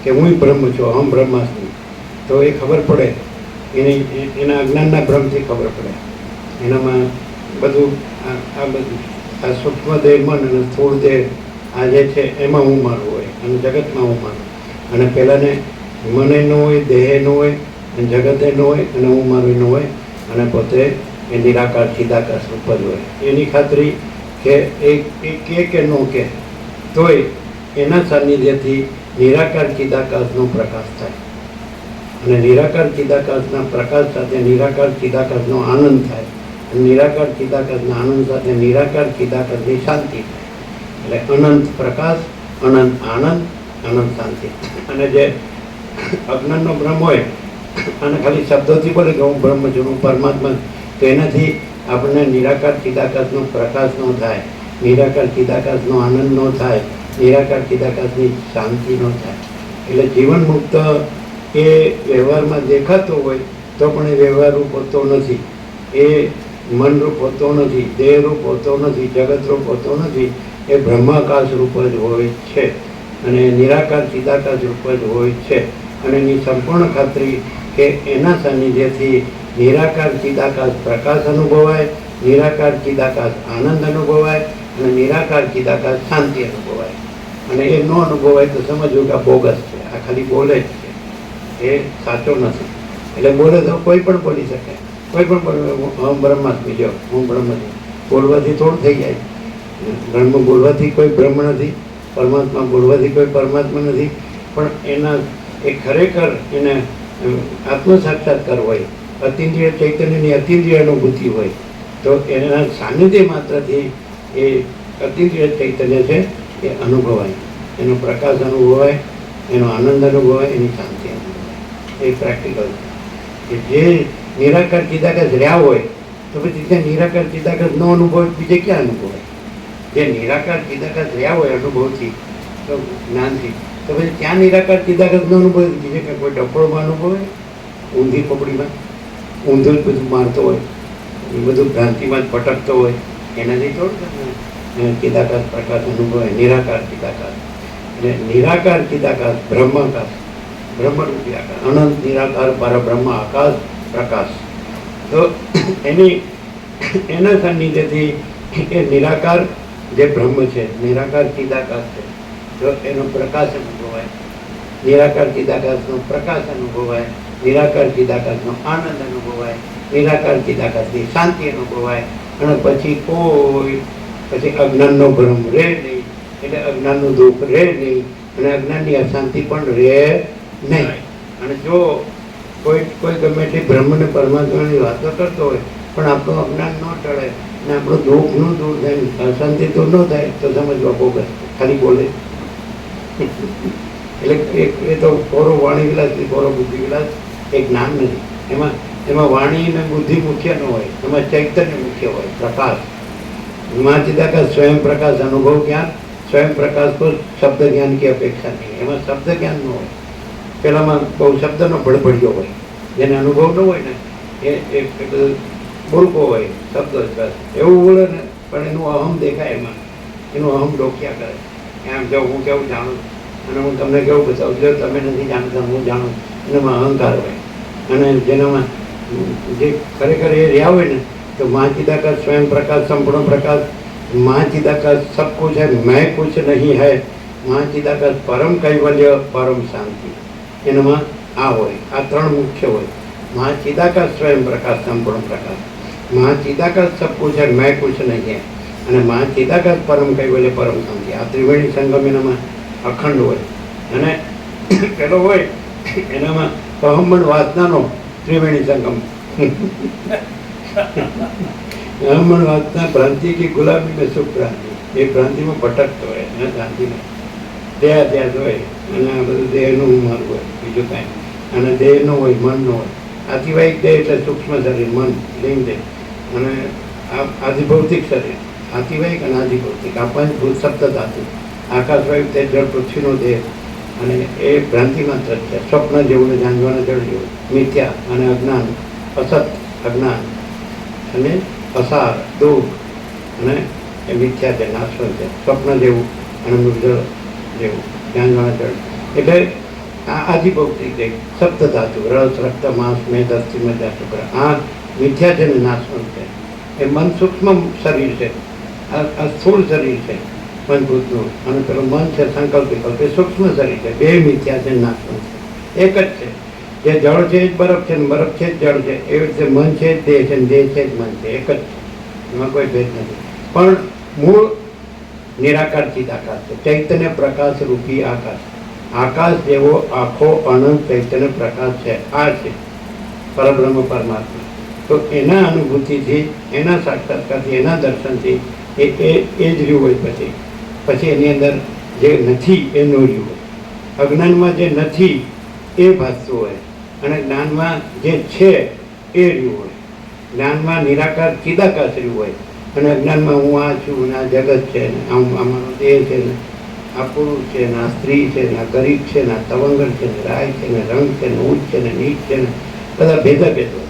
કે હું બ્રહ્મ છું, અહમ બ્રહ્માસ્મિ, તો એ ખબર પડે, એના અજ્ઞાનના ભ્રમથી ખબર પડે. એનામાં બધું આ સૂક્ષ્મ દેહ મન અને સ્થૂળ દેહ આ જે છે એમાં હું મારું હોય અને જગતમાં હું મારું, અને પહેલાંને મને ન હોય, દેહ ન હોય અને જગતે ન હોય અને હું મારું ન હોય અને પોતે એ નિરાકાર ચિદાકાશ રૂપ જ હોય. એની ખાતરી કે એ કે ન કે તોય એના સાનિધ્યથી નિરાકાર ચિદાકાશનો પ્રકાશ થાય અને નિરાકાર ચિદાકાશના પ્રકાશ સાથે નિરાકાર ચિદાકાશનો આનંદ થાય અને નિરાકાર ચિદાકાશના આનંદ સાથે નિરાકાર ચિદાકાશની શાંતિ થાય એટલે અનંત પ્રકાશ, અનંત આનંદ, અનંત શાંતિ. અને જે અજ્ઞાનનો બ્રહ્મ હોય અને ખાલી શબ્દોથી બોલે કે હું બ્રહ્મ છું, હું પરમાત્મા, તો એનાથી આપણને નિરાકાર ચિદાકાશનો પ્રકાશ ન થાય, નિરાકાર ચિદાકાશનો આનંદ ન થાય, નિરાકાર ચિદાકાશની શાંતિ ન થાય. એટલે જીવન મુક્ત એ વ્યવહારમાં દેખાતો હોય તો પણ એ વ્યવહારરૂપ હોતો નથી, એ મનરૂપ હોતો નથી, દેહરૂપ હોતો નથી, જગતરૂપ હોતો નથી. એ બ્રહ્માકાશ રૂપ જ હોય છે અને નિરાકાર ચિદાકાશ રૂપ જ હોય છે. અને એની સંપૂર્ણ ખાતરી કે એના સાનિધ્યથી નિરાકાર ચિદાકાશ પ્રકાશ અનુભવાય, નિરાકાર ચિદાકાશ આનંદ અનુભવાય અને નિરાકાર ચિદાકાશ શાંતિ અનુભવાય. અને એ ન અનુભવાય તો સમજવું કે આ બોગસ છે, આ ખાલી બોલે જ છે, એ સાચો નથી. એટલે બોલે તો કોઈ પણ બોલી શકે, કોઈ પણ બોલે હું બ્રહ્માસ્મી જો, હું બ્રહ્મ છું, બોલવાથી થોડું થઈ જાય. બ્રહ્મ બોલવાથી કોઈ બ્રહ્મ નથી, પરમાત્મા બોલવાથી કોઈ પરમાત્મા નથી. પણ એના એ ખરેખર એને આત્મ સાક્ષાત્કાર હોય, અતિન્દ્રિય ચૈતન્યની અતિન્દ્રિય અનુભૂતિ હોય તો એના સાનિધ્ય માત્રથી એ અતિન્દ્રિય ચૈતન્ય છે એ અનુભવાય, એનો પ્રકાશ અનુભવાય, એનો આનંદ અનુભવાય, એની શાંતિ અનુભવાય. એ પ્રેક્ટિકલ છે. જે નિરાકાર ચિદાકાશ રહ્યા હોય તો પછી ત્યાં નિરાકાર ચિદાકાશ ન અનુભવ બીજે ક્યાં અનુભવાય? જે નિરાકાર ચિદાકાશ રહ્યા હોય અનુભવથી, તો જ્ઞાનથી, તો પછી ત્યાં નિરાકાર ચિદાકાશ ન અનુભવે બીજે કે કોઈ ડફોળમાં અનુભવે, ઊંધી પપડીમાં ઊંધું જ બધું મારતો હોય, એ બધું ભ્રાંતિમાં જ ભટકતો હોય, એનાથી થોડું ચિદાકાશ પ્રકાશ અનુભવે, નિરાકાર ચિદાકાશ. એટલે નિરાકાર ચિદાકાશ બ્રહ્માકાશ, બ્રહ્મરૂપી આકાશ, અનંત નિરાકાર પરબ્રહ્મ આકાશ પ્રકાશ. તો એના સાનિધ્યથી એ નિરાકાર જે બ્રહ્મ છે, નિરાકાર ચિદાકાશ છે, તો એનો પ્રકાશ અનુભવાય, નિરાકાર ચિદાકાશનો પ્રકાશ અનુભવાય, નિરાકાર ચિદાકાશનો આનંદ અનુભવાય, નિરાકાર ચિદાકાશની શાંતિ અનુભવાય. અને પછી અજ્ઞાનનો ભ્રમ રહે નહીં, એટલે અજ્ઞાનનું દુઃખ રહે નહીં અને અજ્ઞાનની અશાંતિ પણ રહે નહીં. અને જો કોઈ ગમે તે બ્રહ્મ ને પરમાત્માની વાતો કરતો હોય પણ આપણું અજ્ઞાન ન ટળે અને આપણું દુઃખ ન દૂર થાય, અશાંતિ દૂર ન થાય, તો સમજવા બોગસ, ખાલી બોલે. એટલે એ તો કોરો વાણી વિલાસ, કોરો બુદ્ધિ વિલાસ, એ જ્ઞાન નથી. એમાં વાણી અને બુદ્ધિ મુખ્ય ન હોય, એમાં ચૈતન્ય મુખ્ય હોય, પ્રકાશ. માં ચિદાકાશ સ્વયં પ્રકાશ અનુભવ જ્ઞાન, સ્વયં પ્રકાશ પર શબ્દ જ્ઞાન की અપેક્ષા નહીં. એમાં શબ્દ જ્ઞાન ન હોય, પેલામાં બહુ શબ્દનો ભડભડિયો હોય, જેને અનુભવ ન હોય ને એ બધું બોલકો હોય, શબ્દ એવું બોલે ને પણ એનું અહમ દેખાય, એમાં એનું અહમ ડોક્યા કરે. એમ જો હું કેવું જાણું અને હું તમને કેવું બતાવું, જો તમે નથી જાણતા હું જાણું, એનામાં અહંકાર હોય. અને જેનામાં જે ખરેખર એ રહ્યા હોય ને, તો માં ચિદાકાશ સ્વયં પ્રકાશ સંપૂર્ણ પ્રકાશ, માં ચિદાકાશ સબ कुछ है मैं कुछ नहीं है, માં ચિદાકાશ પરમ કૈવલ્ય પરમ શાંતિ. એનામાં આ હોય, આ ત્રણ મુખ્ય હોય. માં ચિદાકાશ સ્વયં પ્રકાશ સંપૂર્ણ પ્રકાશ, માં ચિદાકાશ સબ कुछ है मैं कुछ नहीं है, અને માં ચિદાકાશ પરમ કૈવલ્ય પરમ શાંતિ. આ ત્રિવેણી સંગમ એનામાં અખંડ હોય. અને પેલો હોય એનામાં અહમણ વાસનાનો ત્રિવેણી સંગમ. અહમણ વાસના ભ્રાંતિ की गुलामी में सुख क्रांति, એ ભ્રાંતિમાં ભટકતો હોય અને શાંતિ નહીં, દેહાધ્યાસ હોય અને આ બધું દેહનું મન હોય, બીજું કાંઈ. અને દેહનો હોય, મનનો હોય. આતિવાહિક દેહ એટલે સૂક્ષ્મ શરીર, મન, લિંગ દેહ. અને આ આધિભૌતિક શરીર, આતિવાહિક અને આધિભૌતિક, આ પંચભૂત સપ્ત ધાતુ, આકાશ વાયુ તેજ જળ પૃથ્વીનો દેહ. અને એ ભ્રાંતિ માત્ર છે, સ્વપ્ન જેવું ને જાણવાના જળ જેવું, મિથ્યા અને અજ્ઞાન, અસત અજ્ઞાન અને અસાર દુઃખ, અને એ મિથ્યા છે, નાશવંત છે, સ્વપ્ન જેવું અને મૃગજળ જેવું, જાણવાના જળ. એટલે આ આધિભૌતિક દેહ, સપ્ત ધાતુ, રસ, રક્ત, માંસ, મેદ, અસ્થિ, મજ્જા, શુક્ર, આ મિથ્યા છે ને નાશવંત છે. એ મન સૂક્ષ્મ શરીર છે, આ સ્થૂળ શરીર છે પંચભૂતનું, અને પેલું મન છે સંકલ્પ વિકલ્પ, એ સૂક્ષ્મ શરીર છે. બે મિથ્યા છે, નાશવંત છે, એક જ છે. જે જળ છે એ જ બરફ છે, ને બરફ છે જ જળ છે. એવી રીતે મન છે જ દેહ છે, ને દેહ છે જ મન છે, એક જ છે, એમાં કોઈ ભેદ નથી. પણ મૂળ નિરાકાર ચિદાકાશ છે, ચૈતન્ય પ્રકાશ રૂપી આકાશ. આકાશ જેવો આખો અનંત ચૈતન્ય પ્રકાશ છે. આ છે પરબ્રહ્મ પરમાત્મા. તો એના અનુભૂતિથી, એના સાક્ષાત્કારથી, એના દર્શનથી એ જ રહ્યું હોય. પછી એની અંદર જે નથી એ ન રહ્યું હોય. અજ્ઞાનમાં જે નથી એ ભાસતું હોય અને જ્ઞાનમાં જે છે એ રહ્યું હોય. જ્ઞાનમાં નિરાકાર ચિદાકાશ રહ્યું હોય અને અજ્ઞાનમાં હું આ છું ને આ જગત છે ને અમારો દેહ છે ને આ પુરુષ છે ને આ સ્ત્રી છે ને આ ગરીબ છે ને આ તવંગર છે ને રાય છે ને રંગ છે ને ઉચ્ચ છે ને નીચ છે ને બધા ભેદા ભેદો.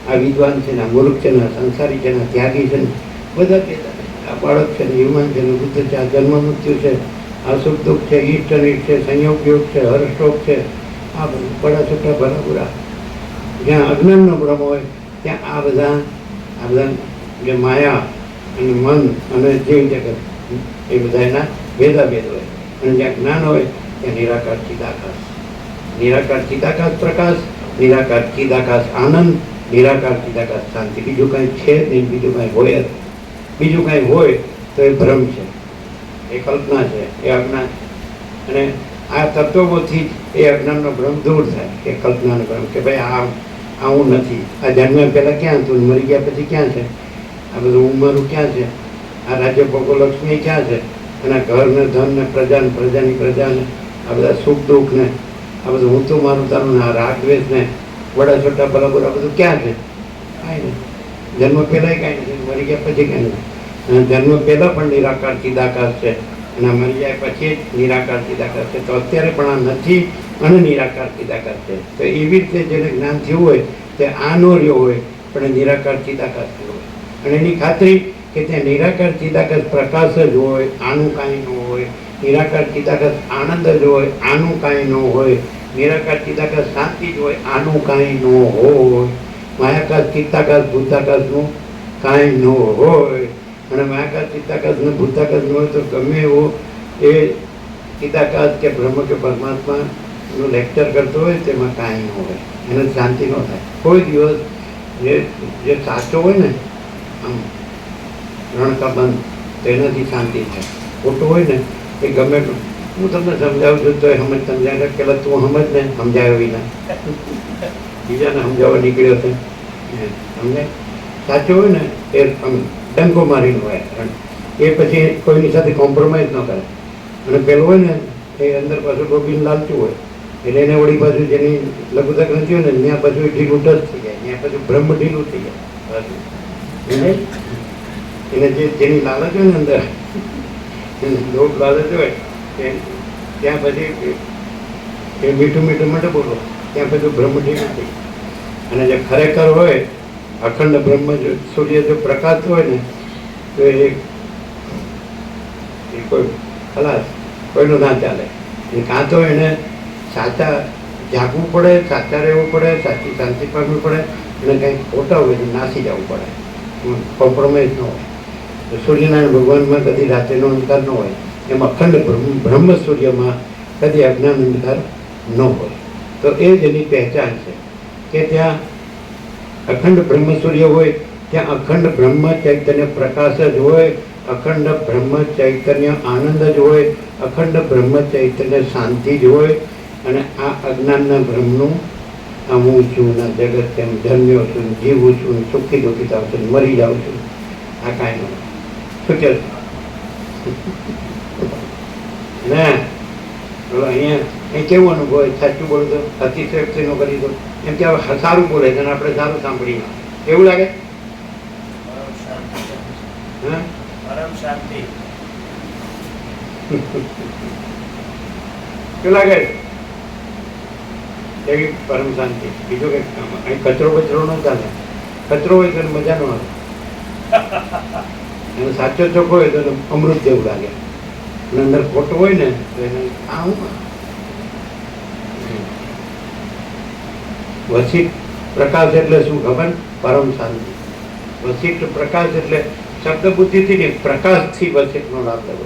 આ વિદ્વાન છે ને આ મૂર્ખ છે ને આ સંસારી છે ને આ ત્યાગી છે ને બધા ભેદા. આ બાળક છે ને યુવાન છે ને વૃદ્ધ છે, આ જન્મ મૃત્યુ છે, આ સુખ દુઃખ છે, ઈષ્ટ અનિષ્ટ છે, સંયોગ યોગ છે, હર્ષોક છે, આ બધું બડા છોટા ભલા બુરા. જ્યાં અજ્ઞાનનો ભ્રમ હોય ત્યાં આ બધા જે માયા અને મન અને જીવ જગત એ બધા એના ભેદાભેદ હોય. અને જ્યાં જ્ઞાન હોય ત્યાં નિરાકાર ચિદાકાશ. નિરાકાર ચિદાકાશ પ્રકાશ, નિરાકાર ચિદાકાશ આનંદ, નિરાકાર ચિદાકાશ શાંતિ. બીજું કાંઈ છે જ નહીં, બીજું કાંઈ હોય જ. બીજું કાંઈ હોય તો એ ભ્રમ છે, એ કલ્પના છે, એ અજ્ઞાન છે. અને આ તત્વોથી જ એ અજ્ઞાનનો ભ્રમ દૂર થાય, એ કલ્પનાનો ભ્રમ કે ભાઈ આ હું નથી. આ જન્મ્યા પહેલાં ક્યાં હતું, મરી ગયા પછી ક્યાં છે, આ બધું હું મારું ક્યાં છે, આ રાજ્ય ભોગો લક્ષ્મી ક્યાં છે, અને ઘર ને ધન ને પ્રજા ને પ્રજાની પ્રજા ને આ બધા સુખ દુઃખ ને આ બધું હું તો મારું તારું ને આ રાગ દ્વેષ ને વડા છોટા બરાબર આ બધું ક્યાં છે? કાંઈ નહીં. જન્મ પહેલાંય કાંઈ નથી, મરી ગયા પછી કાંઈ નથી. અને જન્મ પહેલાં પણ નિરાકાર ચિદાકાશ છે અને મરી જાય પછી જ નિરાકાર ચિદાકાશ છે. તો અત્યારે પણ આ નથી અને નિરાકાર ચિદાકાશ છે. તો એવી રીતે જેને જ્ઞાન થયું હોય તે આ નો રહ્યો હોય પણ એ નિરાકાર ચિદાકાશ થયો હોય. અને એની ખાતરી કે ત્યાં નિરાકાર ચિદાકાશ પ્રકાશ જ હોય, આનું કાંઈ ન હોય. નિરાકાર ચિદાકાશ આનંદ જ હોય, આનું કાંઈ ન હોય. નિરાકાર ચિદાકાશ શાંતિ જ હોય, આનું કાંઈ ન હોય. માયાકાશ ચિત્તાકાશ ભૂતાકાશનું કાંઈ ન હોય. અને માયાકાશ ચિત્તાકાશ ને ભૂતાકાશ ન હોય તો ગમે એવો એ ચિત્તાકાશ કે બ્રહ્મ કે પરમાત્માનું લેક્ચર કરતો હોય તેમાં કાંઈ ન હોય, એને શાંતિ ન થાય કોઈ દિવસ. જે સાચો હોય ને આમ રણકા બંધ તો એનાથી શાંતિ થાય. ખોટું હોય ને એ ગમે હું તમને સમજાવું છું તો એ સમજ સમજાય પેલા તું સમજ ને સમજાયો વિના બીજાને સમજાવવા નીકળ્યો છે સમજાય. સાચું હોય ને એ ડંકો મારીને હોય એ પછી કોઈની સાથે કોમ્પ્રોમાઇઝ ન કરે. અને પેલું હોય ને એ અંદર પાછું ડોબીને લાલતું હોય એટલે એને વળી પાછું જેની લઘુતા ગ્રંથિ હોય ને ત્યાં પાછું ઢીલું ટચ થઈ જાય, ત્યાં પાછું બ્રહ્મ ઢીલું થઈ જાય. એને જેની લાલચ હોય ને અંદર લોભ લાલચ હોય ત્યાં પછી એ મીઠું મીઠું માટે બોલો ત્યાં પછી બ્રહ્મ ઢીલું થઈ. અને જે ખરેખર હોય અખંડ બ્રહ્મ સૂર્ય જો પ્રકાશ હોય ને તો એ કોઈ ખલાસ કોઈનું ના ચાલે. કાં તો એને સાચા જાગવું પડે, સાચા રહેવું પડે, સાચી શાંતિ પામવી પડે, અને કંઈક ખોટા હોય તો નાસી જવું પડે, કોમ્પ્રોમાઇઝ ન હોય. તો સૂર્યનારાયણ ભગવાનમાં કદી રાત્રિનો અંતર ન હોય, એમ અખંડ બ્રહ્મ સૂર્યમાં કદી અજ્ઞાન અંધકાર ન હોય. તો એ જ એની પહેચાન છે કે ત્યાં અખંડ બ્રહ્મ સૂર્ય હોય, ત્યાં અખંડ બ્રહ્મ ચૈતન્ય પ્રકાશ જ હોય, અખંડ બ્રહ્મ ચૈતન્ય આનંદ જ હોય, અખંડ બ્રહ્મ ચૈતન્ય શાંતિ જ હોય. અને આ અજ્ઞાનના બ્રહ્મનું આ હું છું ના જગત તેમ જન્મ્યો છું, જીવું છું, સુખી દુઃખી થાવ છું, મરી જાઉં છું, આ કાંઈ ન શું કે ના અહીંયા અહીં કેવું અનુભવ હોય? સાચું બોલું તો અતિશયોક્તિ નો કરી દો એમ કે સારું બોલે છે અને આપણે સારું સાંભળીએ એવું લાગે. શું લાગે? એવી પરમ શાંતિ. બીજો કઈ અહીં કચરો બચરો ન ચાલે. કચરો હોય તો મજા ન આવે. અને સાચો ચોખ્ખો હોય તો અમૃત જેવું લાગે. અને અંદર ખોટું હોય ને તો એને આવું વસિષ્ઠ પ્રકાશ એટલે શું ખબર? પરમ શાંતિ. વસિષ્ઠ પ્રકાશ એટલે શબ્દ બુદ્ધિથી નહીં, પ્રકાશથી વસિષ્ઠનો લાભ લેવો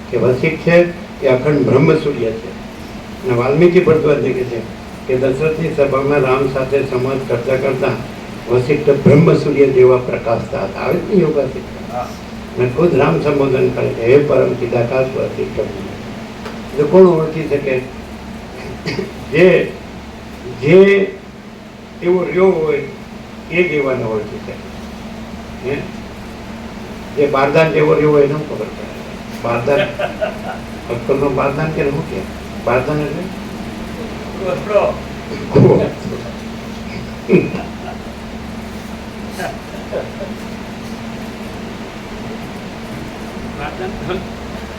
કે વસિષ્ઠ છે એ અખંડ બ્રહ્મ સૂર્ય છે. અને વાલ્મીકી ભરદ્વાજ કહે છે કે દશરથની સભામાં રામ સાથે સંવાદ કરતા કરતા વસિષ્ઠ બ્રહ્મ સૂર્ય જેવા પ્રકાશતા હતા. આવે જ ને યોગા શીખતા અને ખુદ રામ સંબોધન કરે છે, હે પરમ ચિદાકાશ અતિક્રમ. તો કોણ ઓળખી શકે? જે એવો રહ્યો હોય એ જ એવાને ઓળખી શકે. હે જે બારદાન જેવો રહ્યો હોય એને ખબર પડે. બારદાન અક્કલનો બારદાન કે શું કે બારદાન એટલે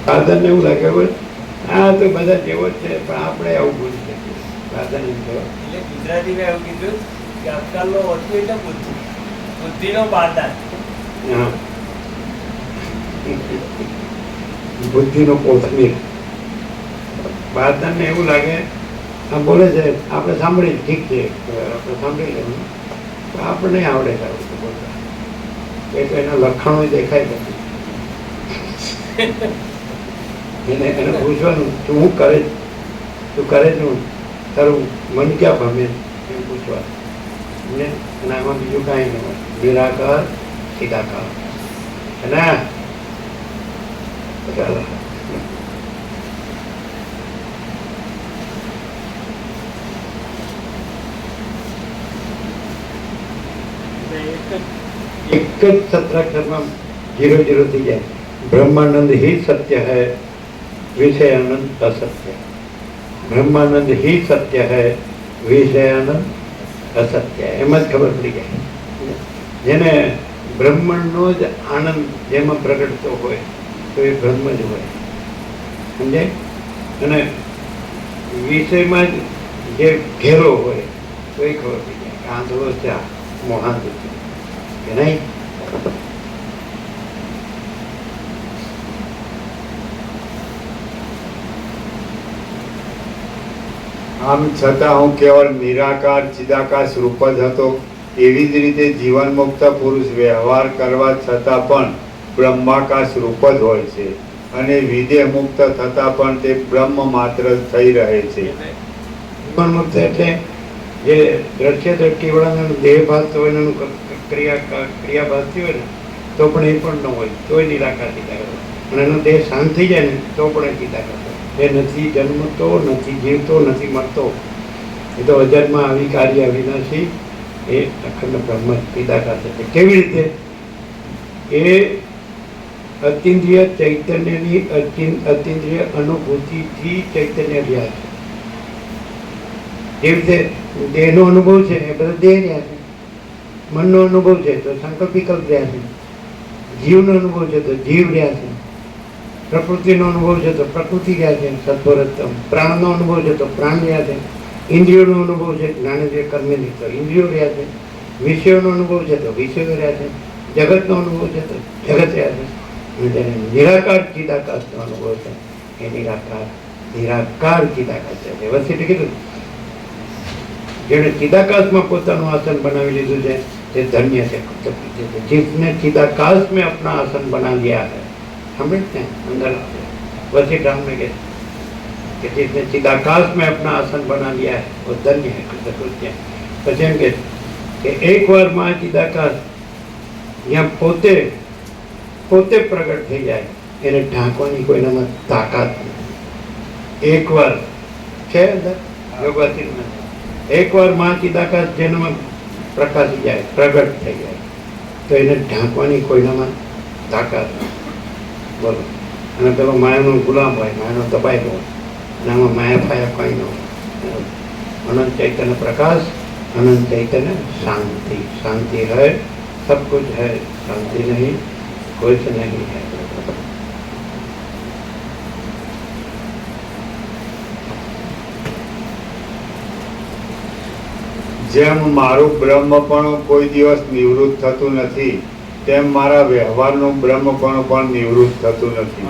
બારદાન એવું લાગે હોય આ તો બધા જેવો જ છે, પણ આપણે આવું ભૂલી શકીએ. બારદાન એમ કહેવાય. એટલે ગુજરાતીમાં એવું કીધું કે અક્કલનો ઓછો એટલે બુદ્ધિ, બુદ્ધિનો બારદાન. હા, બુદ્ધિનો કોથમીર. બારદાનને એવું લાગે આ બોલે છે, આપણે સાંભળી ઠીક છે, આપણે સાંભળી લેવું, આપણે આવડે સારું બોલતા, એટલે એના લખાણો દેખાય નથી. એને પૂછવાનું તું શું કરે, તું કરે છું, તારું મન ક્યાં ભમે એમ પૂછવાનું. અને આમાં બીજું કાંઈ નહીં હોય, નિરાકાર સીધાકાર. અને ચાલો એક જ સત્રાક્ષરમાં 0 થઈ જાય. બ્રહ્માનંદ ही सत्य है, विषयानंद असत्य. બ્રહ્માનંદ ही सत्य है, विषयानंद असत्य. એમ જ ખબર પડી જાય. જેને બ્રહ્માંડનો જ આનંદ જેમાં પ્રગટતો હોય તો એ બ્રહ્મ જ હોય, સમજાય? અને વિષયમાં જ જે ઘેરો હોય તો એ ખબર પડી જાય કે આંધળો છે, મોહાંત છે કે નહીં. આમ છતાં હું કેવળ નિરાકાર ચિદાકાશ રૂપ જ હતો. એવી જ રીતે જીવન મુક્ત પુરુષ વ્યવહાર કરવા છતાં પણ બ્રહ્માકાશ રૂપ જ હોય છે, અને વિદેહ મુક્ત થતા પણ તે બ્રહ્મ માત્ર જ થઈ રહે છે. જીવન મુક્ત એટલે જે દ્રશ્ય દ્રષ્ટિ વાળાનો દેહ ભાસતો હોય, એનું ક્રિયા ભાસતી હોય ને તો પણ એ પણ ન હોય, તોય નિરાકાર ચિદાકાર હોય. અને એનો દેહ શાંત થઈ જાય ને તો પણ એ ચિદાકાર હોય. એ નથી જન્મતો, નથી જીવતો, નથી મરતો, એ તો અજન્મા અવિકારી અવિનાશી એ અખંડ બ્રહ્મ ચિદાકાર છે. કેવી રીતે? એ અતિન્દ્રિય ચૈતન્યની અતિન્દ્રિય અનુભૂતિથી ચૈતન્ય રહ્યા છે. જેવી રીતે દેહનો અનુભવ છે એ બધા દેહ રહ્યા છે, મનનો અનુભવ છે તો સંકલ્પ વિકલ્પ રહ્યા છે, જીવનો અનુભવ છે તો જીવ રહ્યા છે, પ્રકૃતિનો અનુભવ છે તો પ્રકૃતિ રહ્યા છે, સત્વરતમ. પ્રાણનો અનુભવ છે તો પ્રાણ રહ્યા છે, ઇન્દ્રિયોનો અનુભવ છે જ્ઞાનેન્દ્રિય કર્મેન્દ્રિય તો ઇન્દ્રિયો રહ્યા છે, વિષયોનો અનુભવ છે તો વિષયો રહ્યા છે, જગતનો અનુભવ છે તો જગત રહ્યા છે. અને જેને નિરાકાર ચિદાકાશનો અનુભવ છે એ નિરાકાર ચિદાકાશ છે. વ્યવસ્થિત કીધું. જેણે ચિદાકાશમાં પોતાનું આસન બનાવી લીધું છે તે ધન્ય છે. जिसने चिदाकाश में अपना आसन बना लिया है, समझते हैं अंदर वसी राम में कहते कि जिसने चिदाकाश में अपना आसन बना लिया है वो धन्य है, कृतकृत्य. પછી એમ કે એકવાર માં ચિદાકાશ જ્યાં પોતે પ્રગટ થઈ જાય એને ઢાંકવાની કોઈનામાં તાકાત નથી. એકવાર છે અંદર યોગાથી એકવાર માં ચિદાકાશ જેનામાં પ્રકાશી જાય, પ્રગટ થઈ જાય તો એને ઢાંકવાની કોઈનામાં તાકાત નથી. બોલો. અને પેલો માયાનો ગુલામ હોય, માયાનો દબાઈ હોય, અને આમાં માયા ફાયા કંઈ ન હોય. अनंत चैतन्य प्रकाश, अनंत चैतन्य शांति. शांति है, सब कुछ है, शांति नहीं कुछ नहीं है. જેમ મારું બ્રહ્મપણું કોઈ દિવસ નિવૃત્ત થતું નથી, તેમ મારા વ્યવહારનું બ્રહ્મપણું પણ નિવૃત્ત થતું નથી.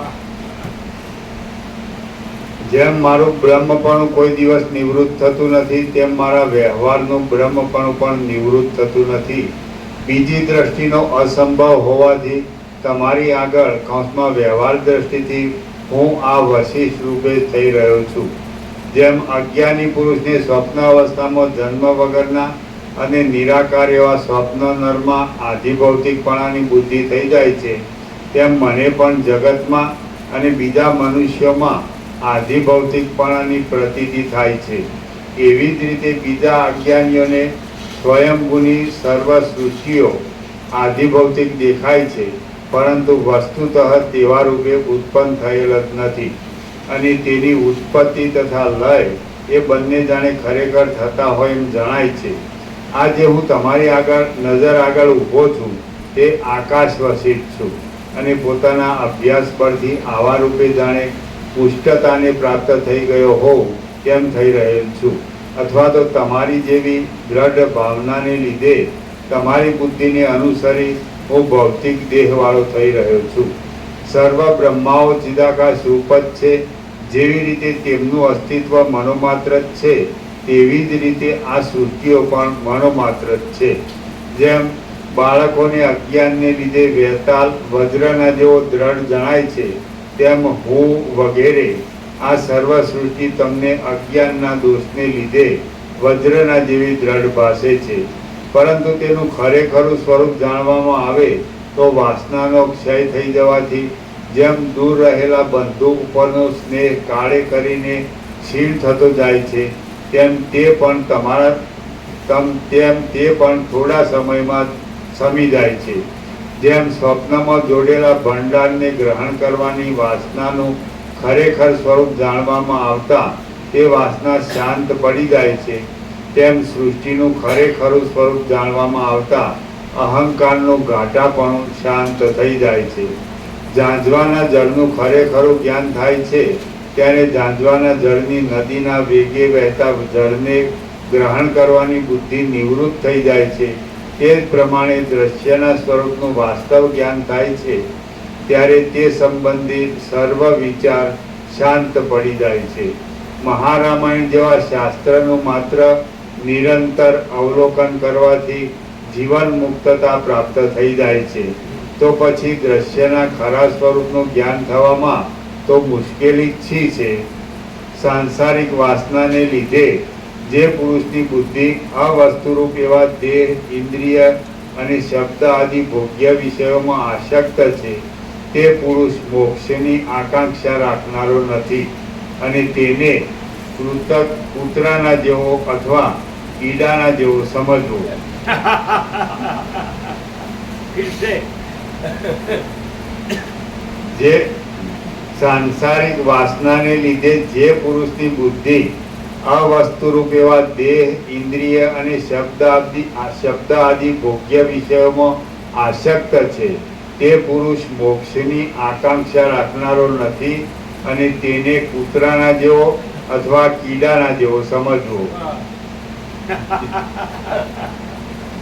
જેમ મારું બ્રહ્મપણું કોઈ દિવસ નિવૃત્ત થતું નથી, તેમ મારા વ્યવહારનું બ્રહ્મપણું પણ નિવૃત્ત થતું નથી. બીજી દ્રષ્ટિનો અસંભવ હોવાથી તમારી આગળ કૌંસમાં વ્યવહાર દ્રષ્ટિથી હું આ વશિષ્ઠ રૂપે થઈ રહ્યો છું. જેમ અજ્ઞાની પુરુષને સ્વપ્ન અવસ્થામાં જન્મ વગરના અને નિરાકાર એવા સ્વપ્ન નરમાં આધિભૌતિકપણાની બુદ્ધિ થઈ જાય છે, તેમ મને પણ જગતમાં અને બીજા મનુષ્યોમાં આધિભૌતિકપણાની પ્રતીતિ થાય છે. એવી જ રીતે બીજા અજ્ઞાનીઓને સ્વયંભૂની સર્વ સૃષ્ટિઓ આધિભૌતિક દેખાય છે, પરંતુ વસ્તુતઃ તેવા રૂપે ઉત્પન્ન થયેલ જ નથી, અને તેની ઉત્પત્તિ તથા લય એ બંને જાણે ખરેખર થતા હોય એમ જણાય છે. આ જે હું તમારી આગળ નજર આગળ ઊભો છું તે આકાશવસિત છું, અને પોતાના અભ્યાસ પરથી આવા રૂપે જાણે પુષ્ટતાને પ્રાપ્ત થઈ ગયો હોઉં તેમ થઈ રહેલ છું, અથવા તો તમારી જેવી દ્રઢ ભાવનાને લીધે તમારી બુદ્ધિને અનુસરી હું ભૌતિક દેહવાળો થઈ રહ્યો છું. સર્વ બ્રહ્માઓ ચિદાકાશ રૂપ જ છે. જેવી રીતે તેમનું અસ્તિત્વ મનોમાત્ર જ છે, તેવી જ રીતે આ સૃષ્ટિઓ પણ મનોમાત્ર જ છે. જેમ બાળકોને અજ્ઞાનને લીધે વેતાલ વજ્રના જેવો દ્રઢ જણાય છે, તેમ હું વગેરે આ સર્વ સૃષ્ટિ તમને અજ્ઞાનના દોષને લીધે વજ્રના જેવી દ્રઢ ભાસે છે. પરંતુ તેનું ખરેખરું સ્વરૂપ જાણવામાં આવે તો વાસનાનો ક્ષય થઈ જવાથી જેમ દૂર રહેલા બંધુ ઉપરનો સ્નેહ કાળે કરીને ક્ષીણ થતો જાય છે, તેમ તે પણ થોડા સમયમાં સમી જાય છે. જેમ સ્વપ્નમાં જોડેલા ભંડારને ગ્રહણ કરવાની વાસનાનું ખરેખર સ્વરૂપ જાણવામાં આવતા તે વાસના શાંત પડી જાય છે, તેમ સૃષ્ટિનું ખરેખરું સ્વરૂપ જાણવામાં આવતા અહંકારનું ઘાટાપણું શાંત થઈ જાય છે. ઝાંઝવાના જળનું ખરેખરું જ્ઞાન થાય છે ત્યારે ઝાંઝવાના જળની નદીના વેગે વહેતા જળને ગ્રહણ કરવાની બુદ્ધિ નિવૃત્ત થઈ જાય છે. તે જ પ્રમાણે દ્રશ્યના સ્વરૂપનું વાસ્તવ જ્ઞાન થાય છે ત્યારે તે સંબંધિત સર્વ વિચાર શાંત પડી જાય છે. મહારામાયણ જેવા શાસ્ત્રનું માત્ર નિરંતર અવલોકન કરવાથી જીવન મુક્તતા પ્રાપ્ત થઈ જાય છે, તો પછી દ્રશ્યના ખરા સ્વરૂપનું જ્ઞાન થવામાં તો મુશ્કેલી શી છે? સાંસારિક વાસનાને લીધે જે પુરુષની બુદ્ધિ અવસ્તુરૂપ એવા દેહ, ઇન્દ્રિય અને શબ્દ આદિ ભોગ્ય વિષયોમાં આસક્ત છે, તે પુરુષ મોક્ષની આકાંક્ષા રાખનારો નથી, અને તેને કૂતરાના જેવો અથવા કીડાના જેવો સમજવો. જે સાંસારિક વાસનાને લીધે જે પુરુષની બુદ્ધિ અવસ્તુરૂપ એવા દેહ, ઇન્દ્રિય અને શબ્દ આદિ ભોગ્ય વિષયોમાં આસક્ત છે, તે પુરુષ મોક્ષની આકાંક્ષા રાખનારો નથી, અને તેને કૂતરાના જેવો અથવા કીડાના જેવો સમજવો.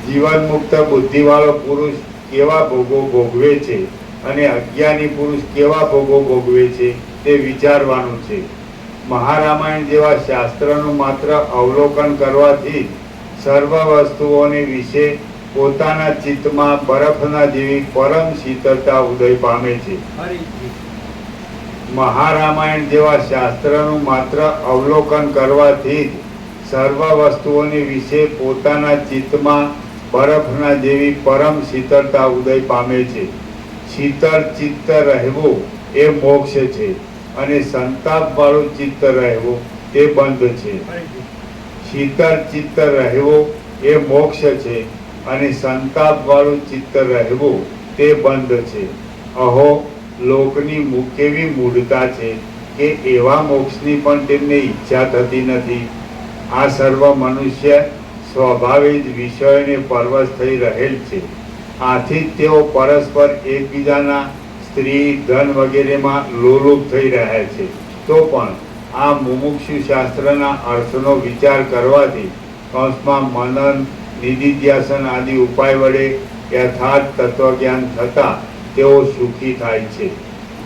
જીવન મુક્ત બુદ્ધિવાળો પુરુષ કેવા ભોગો ભોગવે છે અને અજ્ઞાની પુરુષ કેવા ભોગો ભોગવે છે તે વિચારવાનું છે. મહારામાયણ જેવા શાસ્ત્રનું માત્ર અવલોકન કરવાથી સર્વ વસ્તુઓને વિશે પોતાના ચિત્તમાં બરફના જેવી પરમ શીતળતા ઉદય પામે છે. મહારામાયણ જેવા શાસ્ત્રનું માત્ર અવલોકન કરવાથી જ સર્વ વસ્તુઓને વિશે પોતાના ચિત્તમાં બરફના જેવી પરમ શીતળતા ઉદય પામે છે. શીતળ ચિત્ત રહેવું એ મોક્ષ છે, અને સંતાપવાળું ચિત્ત રહેવું તે બંધ છે. શીતળ ચિત્ત રહેવું એ મોક્ષ છે, અને સંતાપવાળું ચિત્ત રહેવું તે બંધ છે. અહો, લોકની કેવી મૂઢતા છે કે એવા મોક્ષની પણ તેમને ઈચ્છા થતી નથી. આ સર્વ મનુષ્ય સ્વભાવે જ વિષયોને પરવશ થઈ રહેલ છે. આથી જ તેઓ પરસ્પર એકબીજાના સ્ત્રી, ધન વગેરેમાં લોલુપ થઈ રહ્યા છે. તો પણ આ મુમુક્ષુ શાસ્ત્રના અર્થનો વિચાર કરવાથી કૌંસમાં મનન, નિધિધ્યાસન આદિ ઉપાય વડે યથાર્થ તત્વજ્ઞાન થતાં તેઓ સુખી થાય છે.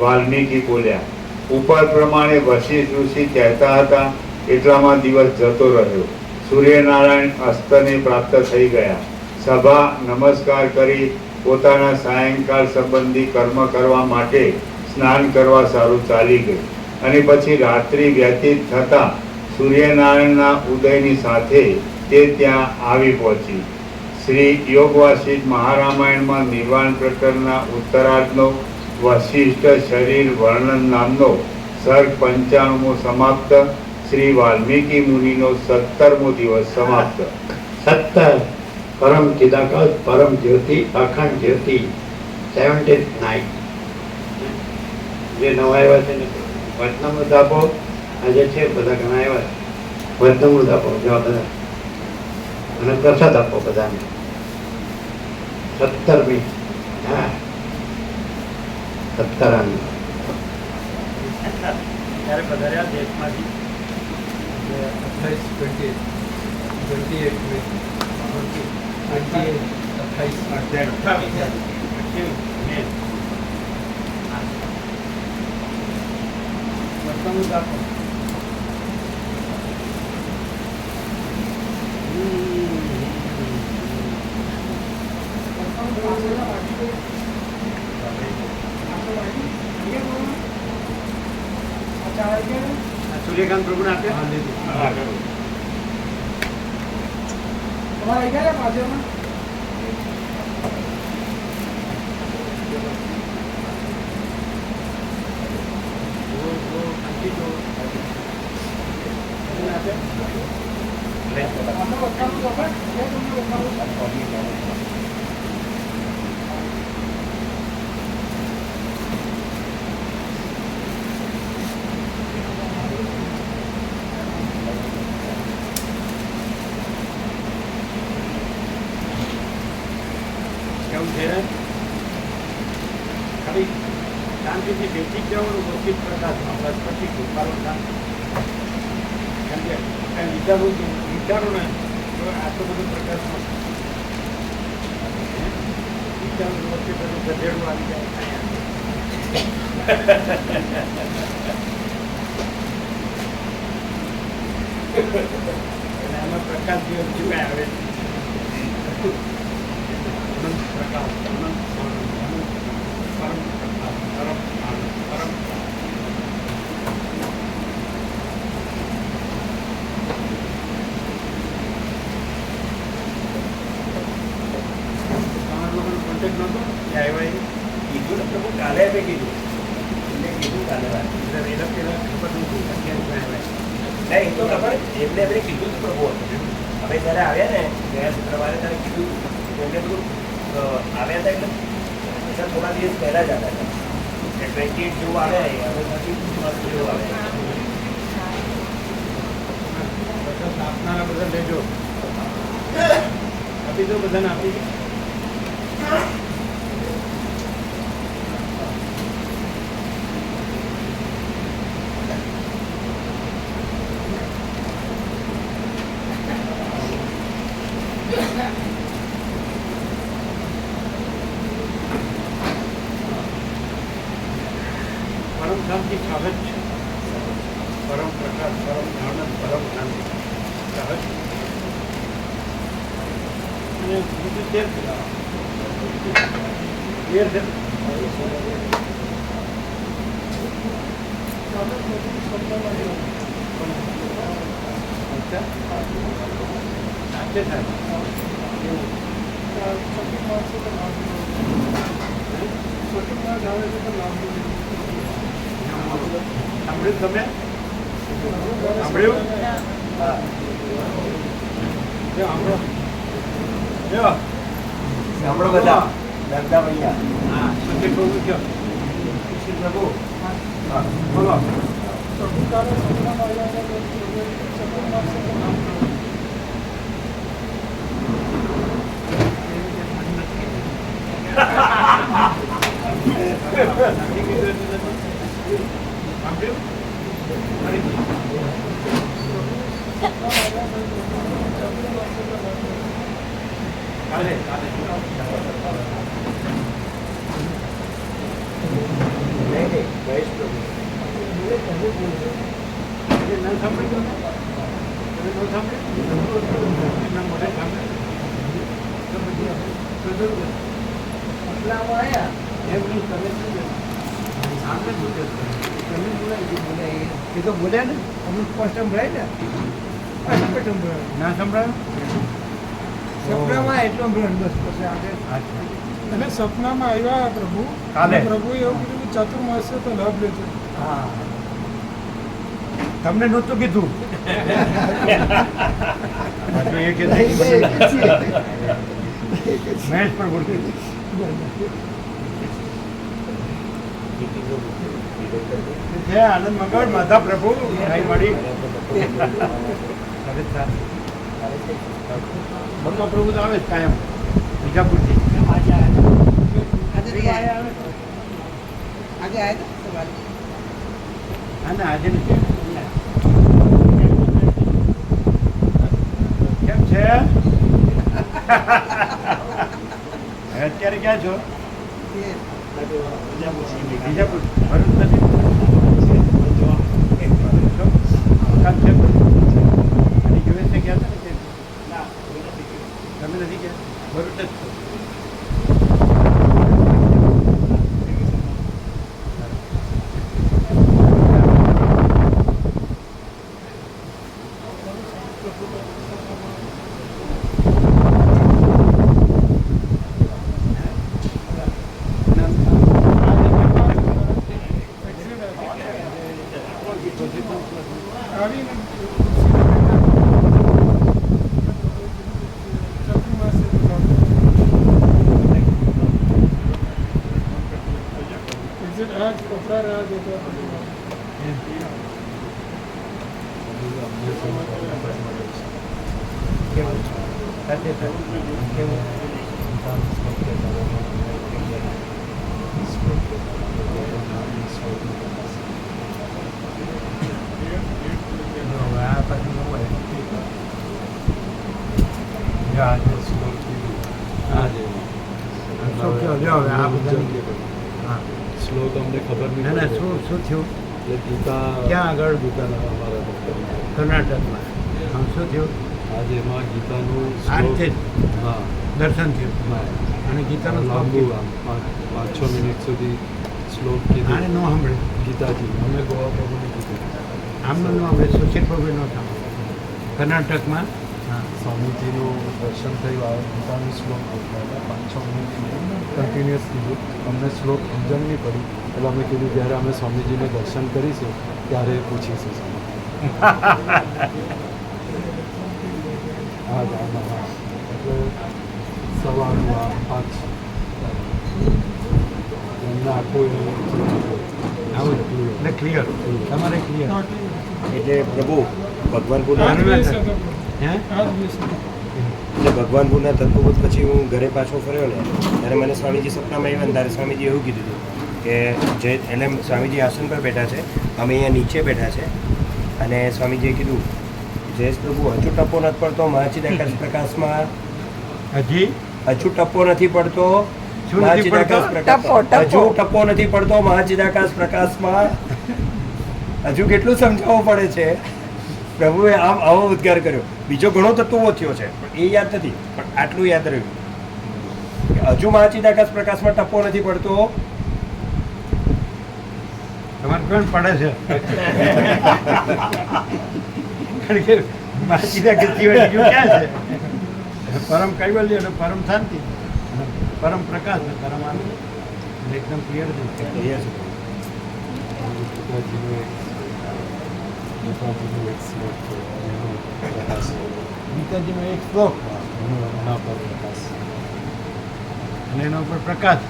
વાલ્મીકી બોલ્યા. ઉપર પ્રમાણે વશિષ્ઠ ઋષિ કહેતા હતા એટલામાં દિવસ જતો રહ્યો. સૂર્યનારાયણ અસ્તને પ્રાપ્ત થઈ ગયા. સભા નમસ્કાર કરી પોતાના સાયંકાળ સંબંધી કર્મ કરવા માટે સ્નાન કરવા સારું ચાલી ગઈ, અને પછી રાત્રિ વ્યતીત થતાં સૂર્યનારાયણના ઉદયની સાથે તે ત્યાં આવી પહોંચી. શ્રી યોગવાસિષ્ઠ મહારામાયણમાં નિર્વાણ પ્રકરણના ઉત્તરાર્ધનો વશિષ્ઠ શરીર વર્ણન નામનો સર્ગ 95મો સમાપ્ત. શ્રી વાલ્મીકી મુનિનો 17મો દિવસ સમાપ્ત. 17 પરમ ચિદાકાશ પરમ જ્યોતિ અખંડ જ્યોતિ 17th નાઇટ. જે નવા આવ્યા છે ને વચનામૃત આપો. આજે છે બધા ઘણા આવ્યા છે. વચનામૃત આપો જવા બધા અને પ્રસાદ આપો બધાને. 17મી હા 17 ત્યારે પધાર્યા દેશમાંથી 28 સૂર્યકાંત પ્રભુ આપે તમારે ગયા પાછળમાં કેવું છે ને ખાલી શાંતિથી બેસી જવાનું વચ્ચે પ્રકાશમાં બસ પછી ગુફારો શાંત. કેમ કે કાંઈ વિચારો ને તો આટલો બધો પ્રકાશમાં વિચારો વચ્ચે બધું ગધેડું આવી જાય. અને આમાં પ્રકાશ જેવું શું કાંઈ આવે અનંત પ્રકાશ અનંત પરમ પ્રકાશ પરમ આનંદ પરમ તમારા લોકોનો કોન્ટેક્ટ નહોતો એ આવ્યા કીધું ને પ્રભુ કાલે આપે કીધું એમને કીધું કાલે વાત એટલે એના પેલા ખબર નહોતું અત્યારે આવ્યા નહીં તો ખબર એમને એમને કીધું હતું પ્રભુ હતું હવે જ્યારે આવ્યા ને ગયા શુક્રવારે ત્યારે કીધું એમને બધું આવ્યા હતા એટલે થોડા દિવસ પહેલા જ આવ્યા હતા 28 જેવું આવ્યા હવે પછી જેવું આવ્યા આપનારા બધા લેજો આપી દો બધાને આપી દો. પરમ શાંતિ સહજ છે. પરમ પ્રકાશ પરમ આનંદ પરમ શાંતિ સહજ. અને બીજું તે સાચે થાય સાંભળ્યું તમે સાંભળ્યું હા સાંભળો બધા દાદા ભૈયા હા સત્ય પ્રભુ કયો શ્રી પ્રભુ હા બોલો કાલે કાલે નહીં ગયેશ પ્રભુ ન સાંભળ્યું તમે ન સાંભળ્યું એના મોઢે સાંભળ્યું એમ નહીં તમે શું સામે શું તમે બોલાય એ તો બોલ્યા ને અમુક સ્પષ્ટ સંભળાય ને સ્પષ્ટ સંભળાય ના સંભળાય સંભળામાં એટલો સંભળાય બસ પછી આગળ એટલે સપનામાં આવ્યા પ્રભુ કાલે. અને પ્રભુએ એવું કીધું કે ચાતુર્માસ્ય તો લાભ લેજો. હા તમને નહોતું કીધું બાકી એ કે મહેશ પણ બોલતી જય આનંદ મંગળ માતા પ્રભુ ભાઈ મળી માતા પ્રભુ તો આવે જ કાયમ બીજાપુરથી આજે આયા था सवाल હા ને આજે નથી કેમ છે હવે અત્યારે ક્યાં છો બીજાપુર ભરૂચ નથી કામ છે અને યુએસએ ગયા હતા ને તમે નથી ગયા ભરૂચ જ છો આવીને ચાતુર્માસ્ય તો લાભ એક્ઝેક્ટ આ જ કપડા રહ્યા દેતા કેવું સાથે કેવું આ પછી ન હોય શું કહો લ્યો હવે આ બધા હા શ્લોક અમને ખબર નહીં ના ના પડે. શું થયું એટલે ગીતા ક્યાં આગળ? ગીતાના અમારા ભક્તોમાં. કર્ણાટકમાં હા શું થયું આજે એમાં ગીતાનું આ રીતે જ હા દર્શન થયું હા. અને ગીતાનો શ્લોક લાંબુ કીધો. આમ 5-6 મિનિટ સુધી શ્લોક આને કીધું ન સાંભળ્યું ગીતાજી અમે ગોવા પ્રભુને કીધું આમનો ન સાંભળ્યું સુશીલ પ્રભુએ ન સાંભળ્યું કર્ણાટકમાં હા સ્વામીજીનું દર્શન થયું આ ગીતાનું શ્લોક આવતા હતા 5-6 મિનિટ કન્ટિન્યુઅસ કીધું અમને શ્લોક સમજણ નહીં પડી એટલે અમે કીધું જ્યારે અમે સ્વામીજીને દર્શન કરીશું ત્યારે પૂછીશું હા હા હા એટલે સવારનું આ 5 એમને આખું આવું જ. એટલે ક્લિયર તમારે ક્લિયર એટલે પ્રભુ ભગવાનપુરના આ જ બરાબર. બેસ હતો હે આ જ બેસ હતો એટલે ભગવાનપુરના તત્વબોધ પછી હું ઘરે પાછો ફર્યો ને ત્યારે મને સ્વામીજી સપનામાં આવ્યા ને ત્યારે સ્વામીજી એવું કીધું હતું કે જે એટલે સ્વામીજી આસન પર બેઠા છે અમે અહીંયા નીચે બેઠા છે અને સ્વામીજીએ કીધું જયેશ પ્રભુ હજુ ટપ્પો નથી પડતો મહાચિદાકાશ પ્રકાશમાં હજી હજુ ટપ્પો નથી પડતો શું નથી પડતો? મહાચિદાકાશ પ્રકાશ હજુ ટપ્પો નથી પડતો મહાચિદાકાશ પ્રકાશમાં હજુ કેટલું સમજાવવું પડે છે પ્રભુએ આમ આવો ઉદ્ગાર કર્યો બીજો ઘણો તત્વો થયો છે પણ એ યાદ નથી પણ આટલું યાદ રહ્યું કે હજુ મહાચિદાકાશ પ્રકાશમાં ટપ્પો નથી પડતો તમારે કોણ પડે છે કારણ કે માસીના કે સિવાય બીજું ક્યાં છે પરમ કૈવલ્ય અને પરમ શાંતિ અને પરમ પ્રકાશ ને પરમ આનંદ એટલે એકદમ ક્લિયર છે ક્લિયર છે ગીતાજીનું એક શ્લોક છે એનો પ્રકાશ ગીતાજીનો એક શ્લોક એના પર પ્રકાશ અને એના ઉપર પ્રકાશ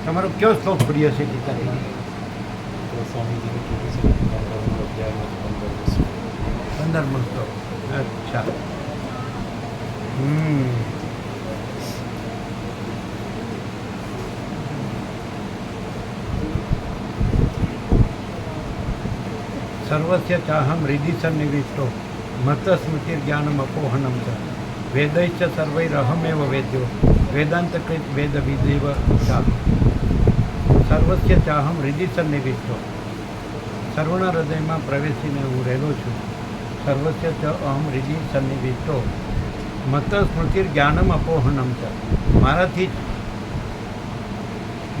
તમારો કયો શ્લોક પ્રિય છે ગીતાજી તો સ્વામીજીને કીધું છે કે 15મો અધ્યાયમાં 15મો શ્લોક. 15મો શ્લોક અચ્છા સર્વસ્ય ચાહમ હૃદિ સન્નિવિષ્ટો મત સ્મૃતિર્જ્ઞાનમ અપોહનમ ચ વેદૈશ્ચ સર્વૈરહમેવ વેદ્યો વેદાંતકૃત વેદ વિદેવ ચાલુ સર્વસ્ય ચાહમ હૃદિ સન્નિવિષ્ટો સર્વના હૃદયમાં પ્રવેશીને હું રહેલો છું સર્વસ્ય ચ અહમ હૃદિ સન્નિવિષ્ટો મત સ્મૃતિર્જ્ઞાનમ અપોહનમ ચ મારાથી જ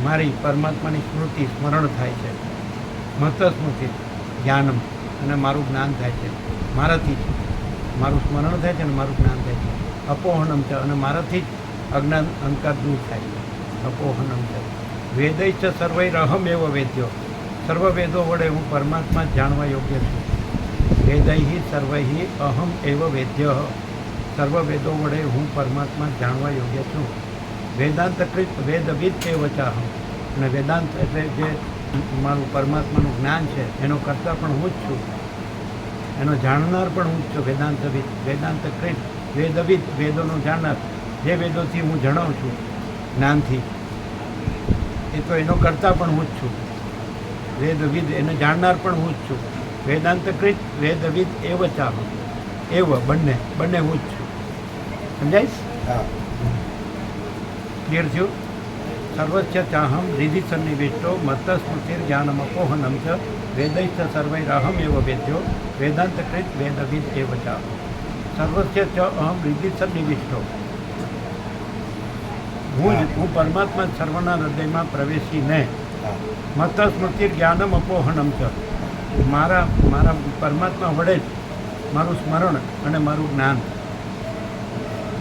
મારી પરમાત્માની સ્મૃતિ સ્મરણ થાય છે મત સ્મૃતિ જ્ઞાનમ અને મારું જ્ઞાન થાય છે મારાથી જ મારું સ્મરણ થાય છે અને મારું જ્ઞાન થાય છે અપોહનમ છે અને મારાથી જ અજ્ઞાન અંધકાર દૂર થાય છે અપોહનમ છે. વેદૈ ચ સર્વૈરહમ એવ વેદ્યો. સર્વ વેદો વડે હું પરમાત્મા જ જાણવા યોગ્ય છું. વેદૈ સર્વૈ અહમ એવ વેદ્ય. સર્વ વેદો વડે હું પરમાત્મા જ જાણવા યોગ્ય છું. વેદાંતકૃત વેદવિદ એવ ચાહમ. અને વેદાંત એટલે જે મારું પરમાત્માનું જ્ઞાન છે એનો કરતા પણ હું જ છું, એનો જાણનાર પણ હું જ છું. વેદાંતવિદ, વેદાંતકૃત વેદવિદ, વેદોનો જાણનાર, જે વેદોથી હું જણાવું છું જ્ઞાનથી, એ તો એનો કરતા પણ હું જ છું. વેદવિદ એને જાણનાર પણ હું જ છું. વેદાંતકૃત વેદવિદ એવ ચાહમ. એવ બંને હું જ છું. સમજાઈશ? હા. ક્લિયર થયું? સર્વસ્ય ચાહમ હૃદિ સન્નિવિષ્ટો મત્ત સ્મૃતિર જ્ઞાનમ અપોહનમ ચ વેદૈ ચ સર્વૈરહમ એવ વેદ્યો વેદાંતકૃત વેદવિદ એવ ચાહમ. સર્વસ્ય ચ અહમ હૃદિ સન્નિવિષ્ટો. હું પરમાત્મા સર્વના હૃદયમાં પ્રવેશીને મત્ત સ્મૃતિર જ્ઞાનમ અપોહનમ ચ મારા પરમાત્મા વડે જ મારું સ્મરણ અને મારું જ્ઞાન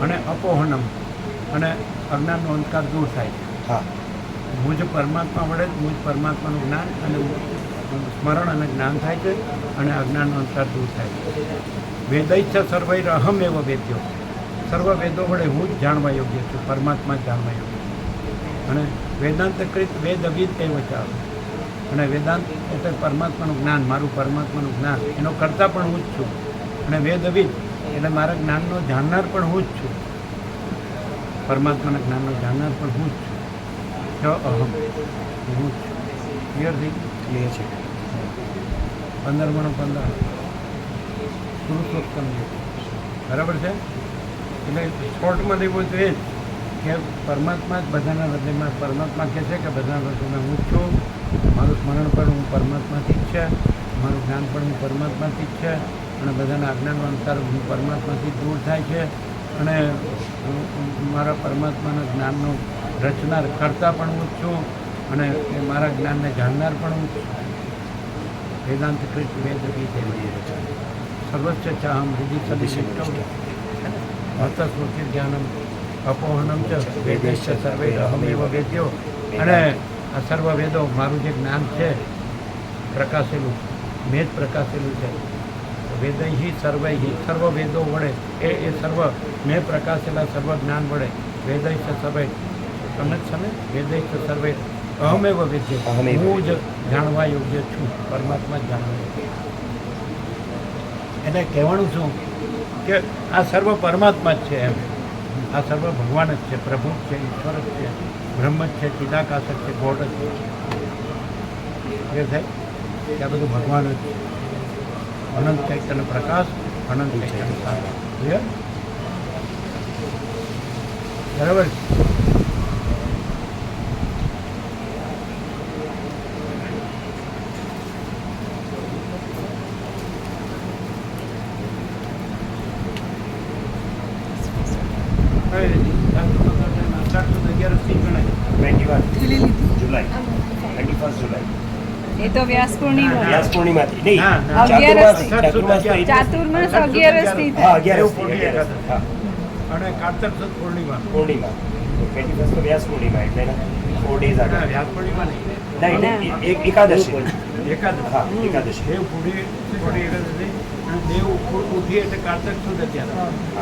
અને અપોહનમ અને અજ્ઞાનનો અંધકાર દૂર થાય છે. હા. હું જ પરમાત્મા વડે જ હું જ પરમાત્માનું જ્ઞાન અને સ્મરણ અને જ્ઞાન થાય છે અને અજ્ઞાનનો અંધકાર દૂર થાય છે. વેદૈ ચ સર્વૈરહમ એવ વેદ્યો. સર્વ વેદો વડે હું જ જાણવા યોગ્ય છું, પરમાત્મા જ જાણવા યોગ્ય છું. અને વેદાંતકૃત વેદવિદ એવ ચાહ. અને વેદાંત એટલે પરમાત્માનું જ્ઞાન, મારું પરમાત્માનું જ્ઞાન, એનો કરતા પણ હું જ છું. અને વેદવિદ એટલે મારા જ્ઞાનનો જાણનાર પણ હું જ છું, પરમાત્માના જ્ઞાનનો જાણનાર પણ હું જ છું. અહમ હું જ છું. ક્લિયર થઈ? ક્લિયર છે. 15 પુરુષોત્તમ બરાબર છે. એટલે શોર્ટમાં લેવું તો એ જ કે પરમાત્મા જ બધાના હૃદયમાં, પરમાત્મા કહે છે કે બધાના હૃદયમાં હું જ છું. મારું સ્મરણ પણ હું પરમાત્માથી જ છે, મારું જ્ઞાન પણ હું પરમાત્માથી જ છે, અને બધાના આજ્ઞાનો અંતર હું પરમાત્માથી દૂર થાય છે. અને મારા પરમાત્માના જ્ઞાનનો રચનાર કરતા પણ હું જ છું, અને મારા જ્ઞાનને જાણનાર પણ હું જ છું. વેદાંતકૃત વેદવિદ એવ સર્વસ્ય ચાહમ હૃદિ સન્નિવિષ્ટો મત્ત સ્મૃતિર જ્ઞાનમ અપોહનમ ચ વેદૈ ચ સર્વૈરહમ એવ વેદ્યો. અને આ સર્વ વેદો મારું જે જ્ઞાન છે પ્રકાશેલું, મેં જ પ્રકાશેલું છે. વેદૈ સર્વૈ, સર્વ વેદો વડે એ સર્વ મેં પ્રકાશેલા સર્વ જ્ઞાન વડે વેદૈ ચ સર્વૈ, તમને જ છે ને? વેદૈ ચ સર્વૈ અહમેવ વેદ્યો. હું જ જાણવા યોગ્ય છું, પરમાત્મા જ જાણવા યોગ્ય. એટલે કહેવાનું છું કે આ સર્વ પરમાત્મા જ છે એમ. આ સર્વ ભગવાન જ છે, પ્રભુ જ છે, ઈશ્વર જ છે, બ્રહ્મ જ છે, ચિદાકાશ જ છે, ગોડ જ છે. એ થાય કે આ બધું ભગવાન જ છે. અનંત ચૈતન્ય પ્રકાશ, અનંત ચૈતન્ય સાગર. ક્લિયર? બરાબર. જુલાઈ 31 જુલાઈ. એ તો વ્યાસ પૂર્ણિમા. વ્યાસ પૂર્ણિમાથી નહીં, ચાતુર્માસ 11 થી હા, થાય. 11 હા. અને કાર્તક સુદ પૂર્ણિમા. પૂર્ણિમા 21 તો વ્યાસ પૂર્ણિમા એટલે 4 ડેઝ આગળ. વ્યાસ પૂર્ણિમા નહીં, એકાદશી. એકાદશી. હા, એકાદશી. દેવ પૂરી એકાદશી અને દેવ ઉઠી એટલે કાર્તક સુદ અત્યારે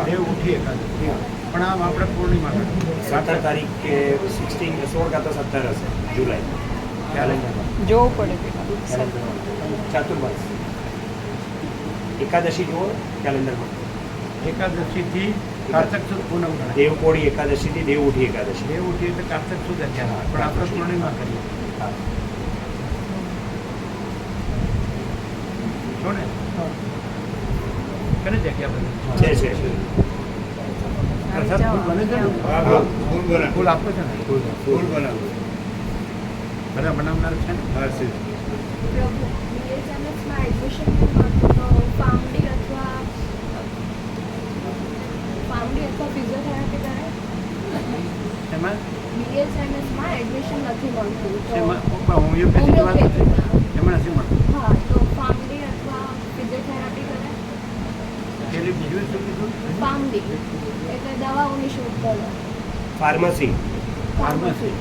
દેવ ઉઠી એકાદશી. પણ આમ આપણે પૂર્ણિમા 17 તારીખ કે 16 કાં તો 17 હશે જુલાઈ. કેલેન્ડરમાં જોવું પડે. ચાતુર્માસ એકાદશી જુઓ કેલેન્ડરમાં. એકાદશીથી કાર્તક સુદ પૂનમ ગણાય. દેવ કોળી એકાદશીથી દેવ ઉઠી એકાદશી. દેવ ઉઠી એટલે કાર્તક સુદ અત્યારે, પણ આપણે પૂર્ણિમા કરીએ. હા. છો ને? કઈ જગ્યા બધી છે. પ્રસાદ ફૂલ બને છે ને? હા, ફૂલ બનાવ. ફૂલ આપો છો ને? ફૂલ બનાવો. બધા બનાવનાર છે ને? હા, છે. પ્રભુ BSMSમાં એડમિશન ફાર્મડી અથવા ફિઝિયોથેરાપી કરાય? એમાં BSMSમાં એડમિશન નથી મળતું તો એમાં હોમિયોપેથીની વાત છે. એમાં નથી મળતું. હા, તો ફાર્મડી અથવા ફિઝિયોથેરાપી કરાય? એટલે બીજું શું કીધું? ફાર્મડી એટલે દવાઓની શોધ કરો. ફાર્મસી. ફાર્મસી.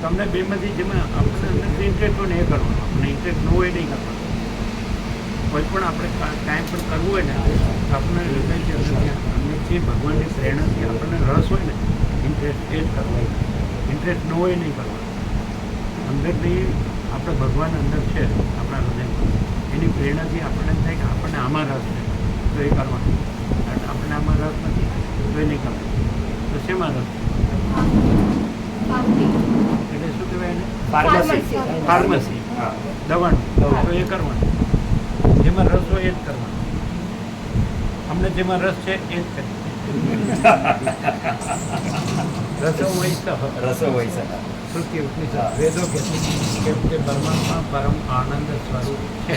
તમને બેમાંથી જેમાં આપણે અંદર ઇન્ટરેસ્ટ હોય ને એ કરવાનું, આપણે ઇન્ટરેસ્ટ ન હોય નહીં કરવાનું. કોઈ પણ આપણે કાંઈ પણ કરવું હોય ને આપણને અમને જે ભગવાનની પ્રેરણાથી આપણને રસ હોય ને ઇન્ટરેસ્ટ એ જ કરવાનું. ઇન્ટરેસ્ટ ન હોય નહીં કરવાનું. અંદરથી આપણે ભગવાન અંદર છે આપણા હૃદયમાં, એની પ્રેરણાથી આપણને એમ થાય કે આપણને આમાં રસ છે તો એ કરવાનું. આપણને આમાં રસ નથી તો એ નહીં કરવાનું. તો શેમાં રસ? એટલે શું કહેવાય એને? ફાર્મસી. હા, દવાનું. તો એ કરવાનું. જેમાં રસ હોય એ જ કરવાનું. અમને જેમાં રસ છે એ જ કરીએ. રસો હોય છે. શ્રુતિ ઉપનિષદ વેદો કે તે પરમાત્મા પરમ આનંદ સ્વરૂપ છે.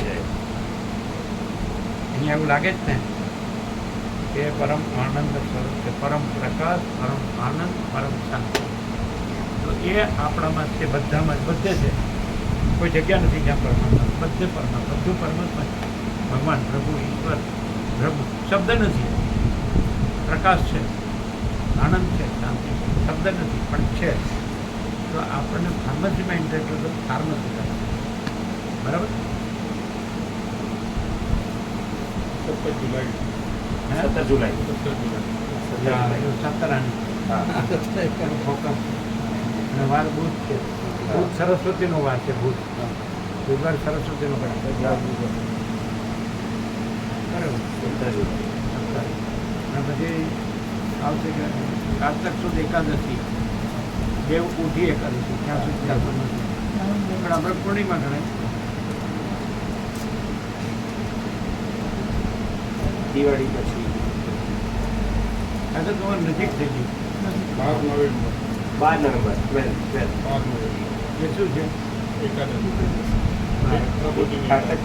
અહીંયા એવું લાગે જ ને કે પરમ આનંદ સ્વરૂપ છે, પરમ પ્રકાશ, પરમ આનંદ, પરમ શાંતિ. તો એ આપણામાં છે, બધામાં જ, બધે છે. કોઈ જગ્યા નથી જ્યાં પરમાત્મા, બધે પરમાત્મા, બધું પરમાત્મા છે. ભગવાન, પ્રભુ, ઈશ્વર, પ્રભુ શબ્દ નથી, પ્રકાશ છે, આનંદ છે, શાંતિ છે, શબ્દ નથી પણ છે. તો આપણને ફાર્મસીમાં ઇન્ટરેસ્ટ હોય તો ફાર્મસી કરે, બરાબર? 17 જુલાઈ. 17 અને વાર બુધ છે. બુધ સરસ્વતીનો વાર છે. બુધવાર સરસ્વતીનો વાર છે. અને પછી આવશે કે કારતક સુદ એકાદશી, દેવ ઉઠી એકાદશી, ત્યાં સુધી ચાલતું નથી. પણ આપણે પૂર્ણિમા ગણાય. દિવાળી પછી આ તો તમારે નજીક થઈ ગઈ. 12 નવેમ્બર 12. એ શું છે?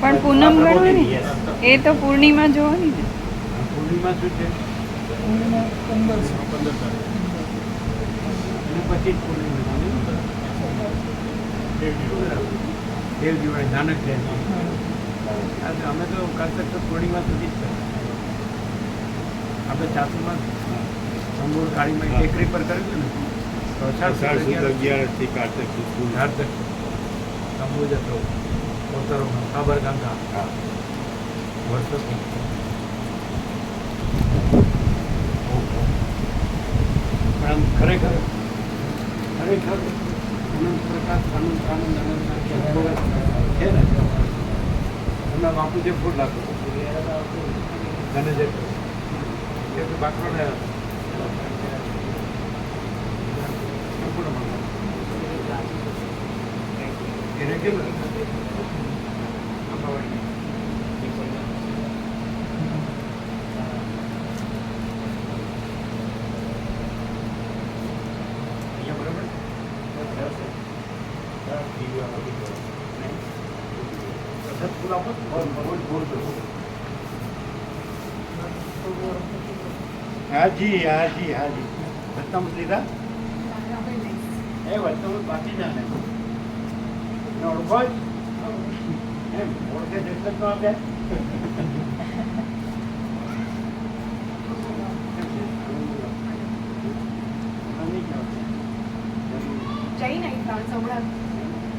પણ પૂનમ ગણવાની ને? એ તો પૂર્ણિમા જોવાની ને. પૂર્ણિમા શું છે? 15 અને પછી જ પૂર્ણિમા. દેવ દિવાળી, નાનક જયંતિ. અમે તો કારતક પૂર્ણિમા સુધી જ કરીએ. આપણે ચાતુર્માસ અંગૂર કાળીમાં ટેકરી પર કર્યું હતું ને, તો 11 કારતક અંબુજ હતો, કોતરોમાં સાબરકાંઠા વર્ષોથી. પણ આમ ખરેખર આનંદ પ્રકાશ, આનંદ છે ને. એમના બાપુજી ફૂલ લાગતું મેનેજર બાકરોને એને કેવું હાજી વતન લીધા એ વતન બાકી જાણે ઓળખો જ એમ ઓળખે એટલે તો આપે. જઈને હમણાં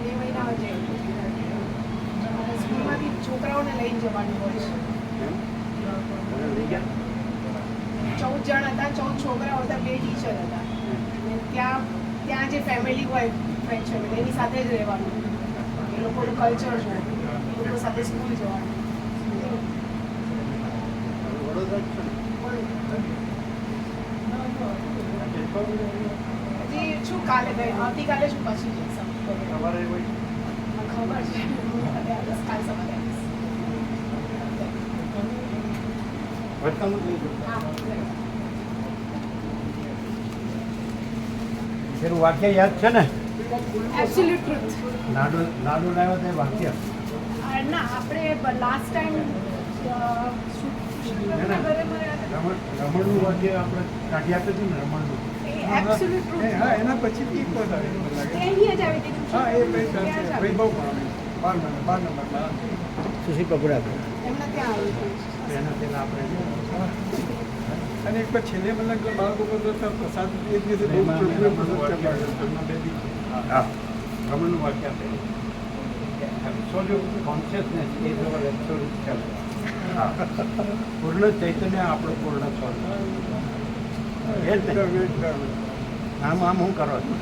2 મહિના જઈ સ્કૂલમાંથી છોકરાઓને લઈને જવાનું હોય છે. 14 જણ હતા, 14 છોકરાઓ હતા, 2 ટીચર હતા. અને ત્યાં જે ફેમિલી હોય ફ્રેન્ડ ફેમિલી એની સાથે જ રહેવાનું. એ લોકોનું કલ્ચર છે, એ લોકો સાથે સ્કૂલ જવાનું. હજી શું કાલે ગઈ, આવતીકાલે શું પછી જઈશ. ખબર છે કાલ સવારે એનું વાક્ય યાદ છે ને? Absolute truth. લાડુ લાવ્યો તે વાક્ય ના, આપણે લાસ્ટ ટાઈમ રમણનું વાક્ય આપણે કાઢી આપ્યું હતું ને, રમણનું. Absolute truth. હા, એના પછી એક વાત આવે મને લાગે. અહીં જ આવી હતી. હા, એ વૈભવ બાર નંબર સુશીલ પકડા એમના ત્યાં આવી હતી. એના પહેલાં આપણે અને એક પછી છેલ્લે મને લાગે બાળકો કરતા પ્રસાદ એક દિવસે બહુ ચોખ્ખું પ્રસાદ કરવા હા રમણનું વાક્ય આપે absolute consciousness is our absolute self. હા પૂર્ણ ચૈતન્ય આપણો પૂર્ણ સ્વરૂપ એ જ ને. આમ હું કરો છો